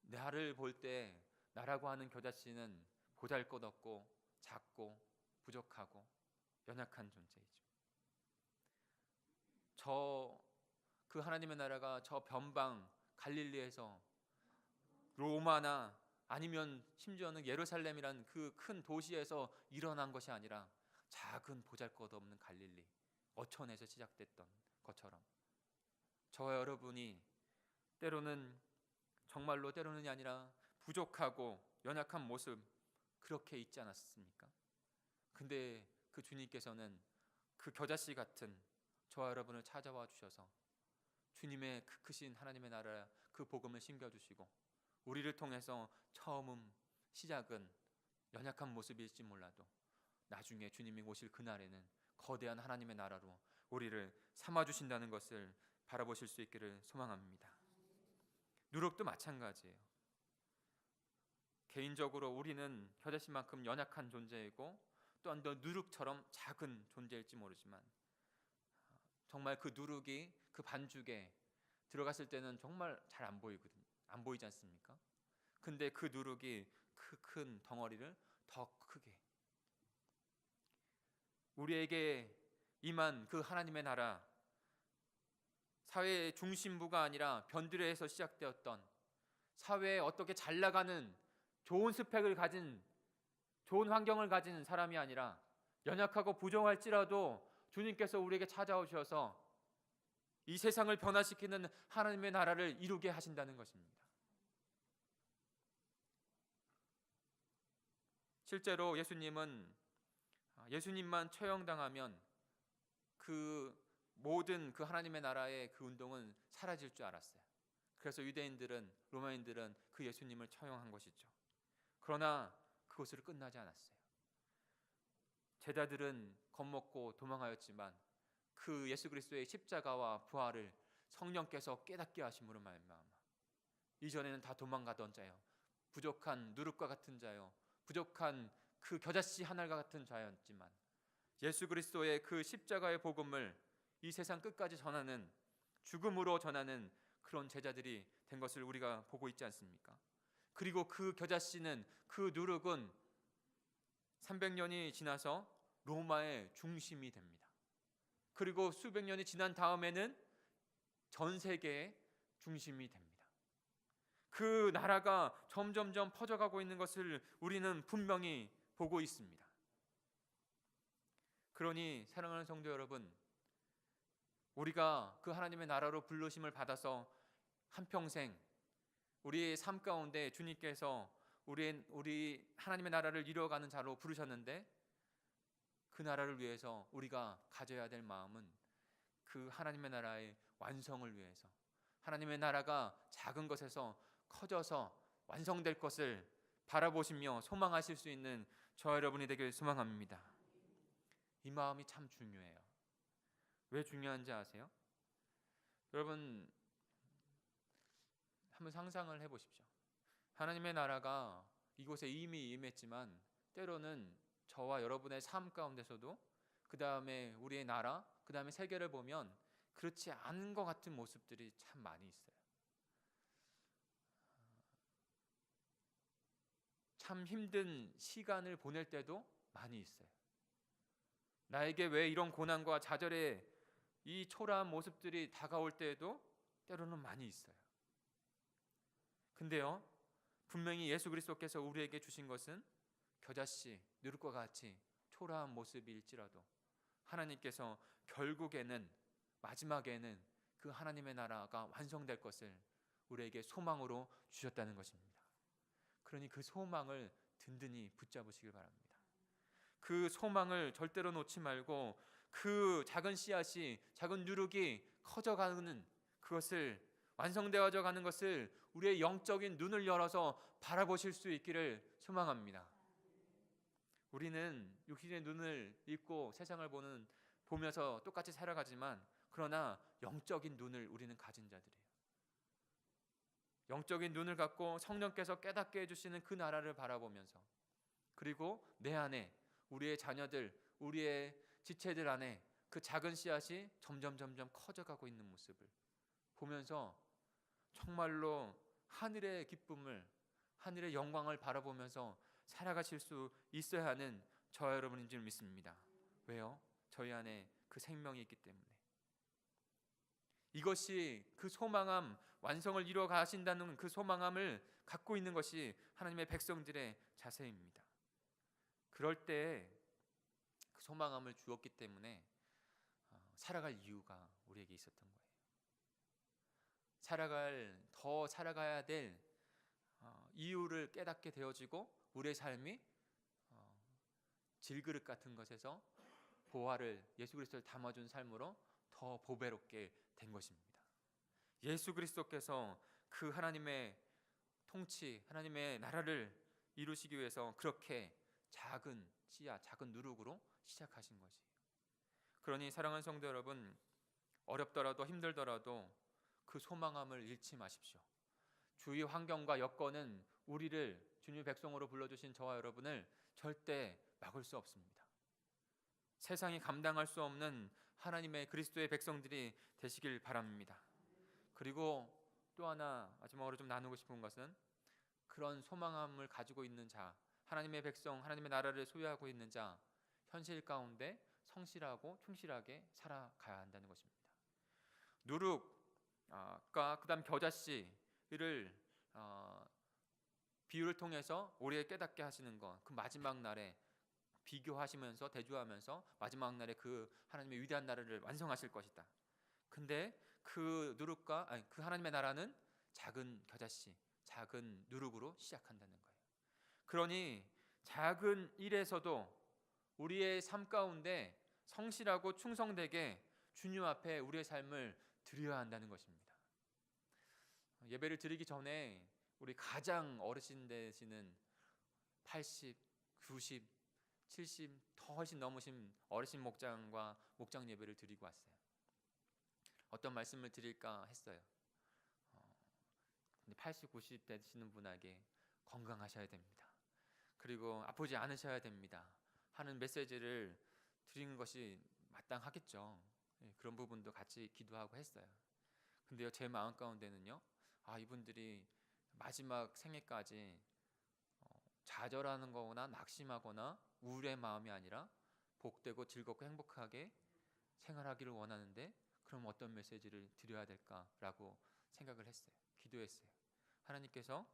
나를 볼 때 나라고 하는 겨자씨는 보잘것없고 작고 부족하고 연약한 존재이죠. 그 하나님의 나라가 저 변방 갈릴리에서, 로마나 아니면 심지어는 예루살렘이란 그 큰 도시에서 일어난 것이 아니라 작은 보잘것없는 갈릴리, 어촌에서 시작됐던 것처럼 저와 여러분이 때로는, 정말로 때로는이 아니라 부족하고 연약한 모습 그렇게 있지 않았습니까? 근데 그 주님께서는 그 겨자씨 같은 저와 여러분을 찾아와 주셔서 주님의 그 크신 하나님의 나라, 그 복음을 심겨주시고 우리를 통해서 시작은 연약한 모습일지 몰라도 나중에 주님이 오실 그날에는 거대한 하나님의 나라로 우리를 삼아주신다는 것을 바라보실 수 있기를 소망합니다. 누룩도 마찬가지예요. 개인적으로 우리는 겨자씨만큼 연약한 존재이고 또한 더 누룩처럼 작은 존재일지 모르지만 정말 그 누룩이 그 반죽에 들어갔을 때는 정말 잘 안 보이거든요. 안 보이지 않습니까? 근데 그 누룩이 그 큰 덩어리를 더 크게, 우리에게 임한 그 하나님의 나라, 사회의 중심부가 아니라 변두리에서 시작되었던, 사회에 어떻게 잘 나가는 좋은 스펙을 가진, 좋은 환경을 가진 사람이 아니라 연약하고 부족할지라도 주님께서 우리에게 찾아오셔서 이 세상을 변화시키는 하나님의 나라를 이루게 하신다는 것입니다. 실제로 예수님만 처형당하면 그 모든 그 하나님의 나라의 그 운동은 사라질 줄 알았어요. 그래서 유대인들은, 로마인들은 그 예수님을 처형한 것이죠. 그러나 그것으로 끝나지 않았어요. 제자들은 겁먹고 도망하였지만 그 예수 그리스도의 십자가와 부활을 성령께서 깨닫게 하심으로 말미암아 이전에는 다 도망가던 자요, 부족한 누룩과 같은 자요, 부족한 그 겨자씨 하나가 같은 자였지만 예수 그리스도의 그 십자가의 복음을 이 세상 끝까지 전하는, 죽음으로 전하는 그런 제자들이 된 것을 우리가 보고 있지 않습니까? 그리고 그 겨자씨는, 그 누룩은 300년이 지나서 로마의 중심이 됩니다. 그리고 수백 년이 지난 다음에는 전 세계의 중심이 됩니다. 그 나라가 점점점 퍼져가고 있는 것을 우리는 분명히 보고 있습니다. 그러니 사랑하는 성도 여러분, 우리가 그 하나님의 나라로 부르심을 받아서 한평생 우리의 삶 가운데 주님께서 우리 하나님의 나라를 이루어가는 자로 부르셨는데, 그 나라를 위해서 우리가 가져야 될 마음은 그 하나님의 나라의 완성을 위해서, 하나님의 나라가 작은 것에서 커져서 완성될 것을 바라보시며 소망하실 수 있는 저와 여러분이 되길 소망합니다. 이 마음이 참 중요해요. 왜 중요한지 아세요? 여러분, 한번 상상을 해보십시오. 하나님의 나라가 이곳에 이미 임했지만 때로는 저와 여러분의 삶 가운데서도, 그 다음에 우리의 나라, 그 다음에 세계를 보면 그렇지 않은 것 같은 모습들이 참 많이 있어요. 참 힘든 시간을 보낼 때도 많이 있어요. 나에게 왜 이런 고난과 좌절의 이 초라한 모습들이 다가올 때에도 때로는 많이 있어요. 근데요, 분명히 예수 그리스도께서 우리에게 주신 것은 겨자씨, 누룩과 같이 초라한 모습일지라도 하나님께서 결국에는, 마지막에는 그 하나님의 나라가 완성될 것을 우리에게 소망으로 주셨다는 것입니다. 그러니 그 소망을 든든히 붙잡으시길 바랍니다. 그 소망을 절대로 놓지 말고 그 작은 씨앗이, 작은 누룩이 커져가는 그것을, 완성되어져 가는 것을 우리의 영적인 눈을 열어서 바라보실 수 있기를 소망합니다. 우리는 육신의 눈을 읽고 세상을 보면서 똑같이 살아가지만, 그러나 영적인 눈을 우리는 가진 자들이에요. 영적인 눈을 갖고 성령께서 깨닫게 해주시는 그 나라를 바라보면서, 그리고 내 안에 우리의 자녀들, 우리의 지체들 안에 그 작은 씨앗이 점점 커져가고 있는 모습을 보면서 정말로 하늘의 기쁨을, 하늘의 영광을 바라보면서 살아가실 수 있어야 하는 저와 여러분인 줄 믿습니다. 왜요? 저희 안에 그 생명이 있기 때문에. 이것이 그 소망함, 완성을 이루어 가신다는 그 소망함을 갖고 있는 것이 하나님의 백성들의 자세입니다. 그럴 때 그 소망함을 주었기 때문에 살아갈 이유가 우리에게 있었던 거예요. 더 살아가야 될 이유를 깨닫게 되어지고, 우리의 삶이 질그릇 같은 것에서 보화를, 예수 그리스도를 담아준 삶으로 더 보배롭게 된 것입니다. 예수 그리스도께서 그 하나님의 통치, 하나님의 나라를 이루시기 위해서 그렇게 작은 씨앗, 작은 누룩으로 시작하신 것이에요. 그러니 사랑하는 성도 여러분, 어렵더라도 힘들더라도 그 소망함을 잃지 마십시오. 주위 환경과 여건은 우리를, 주님의 백성으로 불러주신 저와 여러분을 절대 막을 수 없습니다. 세상이 감당할 수 없는 하나님의 그리스도의 백성들이 되시길 바랍니다. 그리고 또 하나 마지막으로 좀 나누고 싶은 것은, 그런 소망함을 가지고 있는 자, 하나님의 백성, 하나님의 나라를 소유하고 있는 자, 현실 가운데 성실하고 충실하게 살아가야 한다는 것입니다. 누룩과 그다음 겨자씨를 비유를 통해서 우리에게 깨닫게 하시는 것, 그 마지막 날에 비교하시면서 대조하면서 마지막 날에 그 하나님의 위대한 나라를 완성하실 것이다. 근데 그 그 하나님의 나라는 작은 겨자씨, 작은 누룩으로 시작한다는 거예요. 그러니 작은 일에서도 우리의 삶 가운데 성실하고 충성되게 주님 앞에 우리의 삶을 드려야 한다는 것입니다. 예배를 드리기 전에 우리 가장 어르신 되시는 80, 90, 70 더 훨씬 넘으신 어르신 목장과 목장 예배를 드리고 왔어요. 어떤 말씀을 드릴까 했어요. 근데 80, 90 되시는 분에게 건강하셔야 됩니다. 그리고 아프지 않으셔야 됩니다 하는 메시지를 드리는 것이 마땅하겠죠. 그런 부분도 같이 기도하고 했어요. 근데요, 제 마음 가운데는요, 이분들이 마지막 생애까지 좌절하는 거거나 낙심하거나 우울의 마음이 아니라 복되고 즐겁고 행복하게 생활하기를 원하는데, 그럼 어떤 메시지를 드려야 될까라고 생각을 했어요. 기도했어요. 하나님께서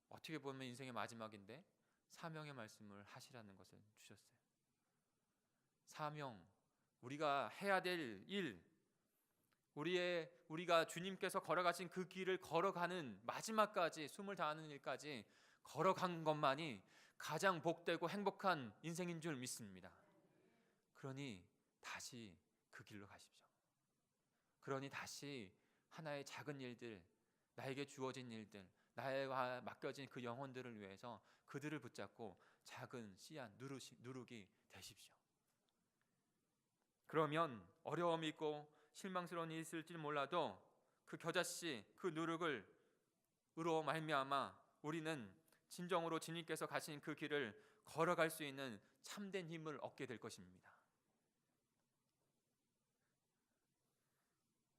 어떻게 보면 인생의 마지막인데 사명의 말씀을 하시라는 것을 주셨어요. 사명, 우리가 해야 될 일, 우리가 주님께서 걸어가신 그 길을 걸어가는 마지막까지 숨을 다하는 일까지 걸어간 것만이 가장 복되고 행복한 인생인 줄 믿습니다. 그러니 다시 그 길로 가십시오. 그러니 다시 하나의 작은 일들, 나에게 주어진 일들, 나에게 맡겨진 그 영혼들을 위해서 그들을 붙잡고 작은 씨앗 누룩이 되십시오. 그러면 어려움이 있고 실망스러운 일이 있을지 몰라도 그 겨자씨, 그 누룩을 으로 말미암아 우리는 진정으로 주님께서 가신 그 길을 걸어갈 수 있는 참된 힘을 얻게 될 것입니다.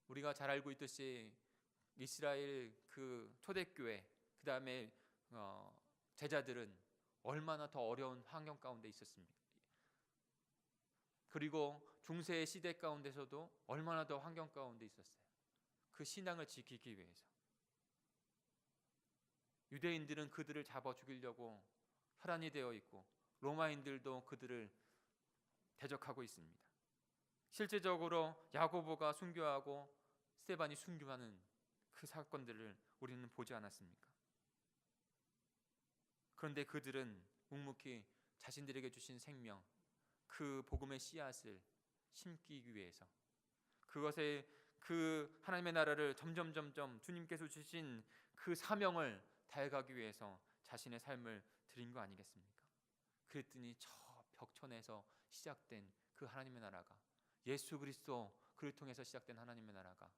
우리가 잘 알고 있듯이 이스라엘 그 초대교회, 그 다음에 제자들은 얼마나 더 어려운 환경 가운데 있었습니까? 그리고 중세 시대 가운데서도 얼마나 더 환경 가운데 있었어요. 그 신앙을 지키기 위해서. 유대인들은 그들을 잡아 죽이려고 혈안이 되어 있고, 로마인들도 그들을 대적하고 있습니다. 실제적으로 야고보가 순교하고 스데반이 순교하는 그 사건들을 우리는 보지 않았습니까? 그런데 그들은 묵묵히 자신들에게 주신 생명, 그 복음의 씨앗을 심기 위해서, 그것에 그 하나님의 나라를 점점 주님께서 주신 그 사명을 다해가기 위해서 자신의 삶을 드린 거 아니겠습니까? 그랬더니 저 벽천에서 시작된 그 하나님의 나라가, 예수 그리스도 그를 통해서 시작된 하나님의 나라가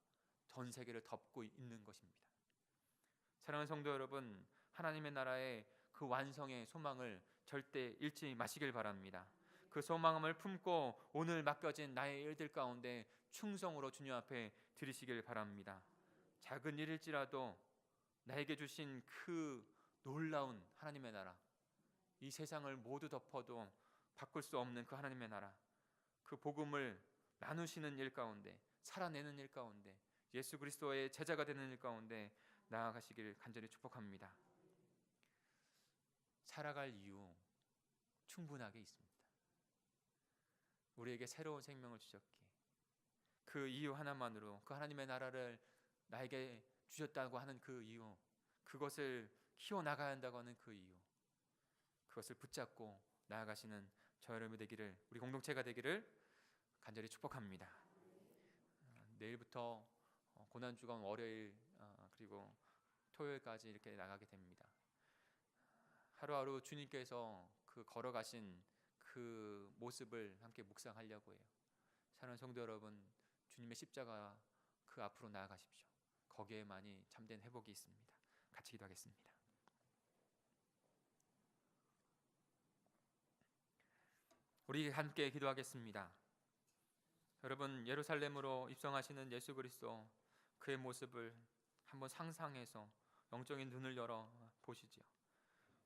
전 세계를 덮고 있는 것입니다. 사랑하는 성도 여러분, 하나님의 나라의 그 완성의 소망을 절대 잃지 마시길 바랍니다. 그 소망을 품고 오늘 맡겨진 나의 일들 가운데 충성으로 주님 앞에 드리시길 바랍니다. 작은 일일지라도 나에게 주신 그 놀라운 하나님의 나라, 이 세상을 모두 덮어도 바꿀 수 없는 그 하나님의 나라, 그 복음을 나누시는 일 가운데, 살아내는 일 가운데, 예수 그리스도의 제자가 되는 일 가운데 나아가시길 간절히 축복합니다. 살아갈 이유 충분하게 있습니다. 우리에게 새로운 생명을 주셨기에 그 이유 하나만으로, 그 하나님의 나라를 나에게 주셨다고 하는 그 이유, 그것을 키워나가야 한다고 하는 그 이유, 그것을 붙잡고 나아가시는 저 여러분이 되기를, 우리 공동체가 되기를 간절히 축복합니다. 내일부터 고난주간 월요일 그리고 토요일까지 이렇게 나가게 됩니다. 하루하루 주님께서 그 걸어가신 그 모습을 함께 묵상하려고 해요. 사랑하는 성도 여러분, 주님의 십자가 그 앞으로 나아가십시오. 거기에만이 참된 회복이 있습니다. 같이 기도하겠습니다. 우리 함께 기도하겠습니다. 여러분, 예루살렘으로 입성하시는 예수 그리스도, 그의 모습을 한번 상상해서 영적인 눈을 열어 보시죠.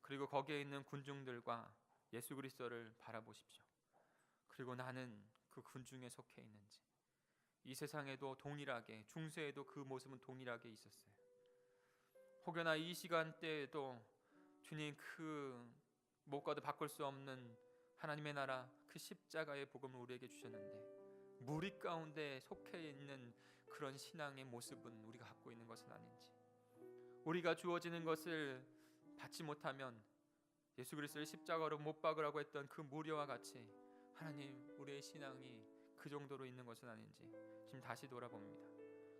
그리고 거기에 있는 군중들과 예수 그리스도를 바라보십시오. 그리고 나는 그 군중에 속해 있는지, 이 세상에도 동일하게, 중세에도 그 모습은 동일하게 있었어요. 혹여나 이 시간대에도 주님 그 무엇과도 바꿀 수 없는 하나님의 나라, 그 십자가의 복음을 우리에게 주셨는데 무리 가운데 속해 있는 그런 신앙의 모습은 우리가 갖고 있는 것은 아닌지, 우리가 주어지는 것을 받지 못하면 예수 그리스도를 십자가로 못 박으라고 했던 그 무리와 같이 하나님, 우리의 신앙이 그 정도로 있는 것은 아닌지 지금 다시 돌아봅니다.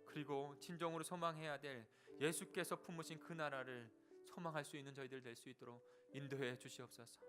그리고 진정으로 소망해야 될 예수께서 품으신 그 나라를 소망할 수 있는 저희들 될 수 있도록 인도해 주시옵소서.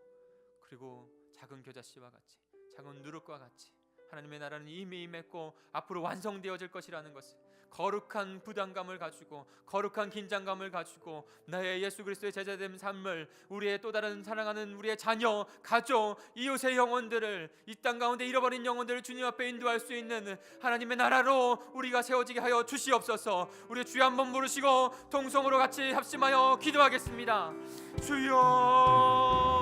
그리고 작은 겨자씨와 같이, 작은 누룩과 같이 하나님의 나라는 이미 임했고 앞으로 완성되어질 것이라는 것을 거룩한 부담감을 가지고 거룩한 긴장감을 가지고 나의 예수 그리스도의 제자됨 삶을 우리의 또 다른 사랑하는 우리의 자녀, 가족, 이웃의 영혼들을 이 땅 가운데 잃어버린 영혼들을 주님 앞에 인도할 수 있는 하나님의 나라로 우리가 세워지게 하여 주시옵소서. 우리 주여 한번 부르시고 동성으로 같이 합심하여 기도하겠습니다. 주여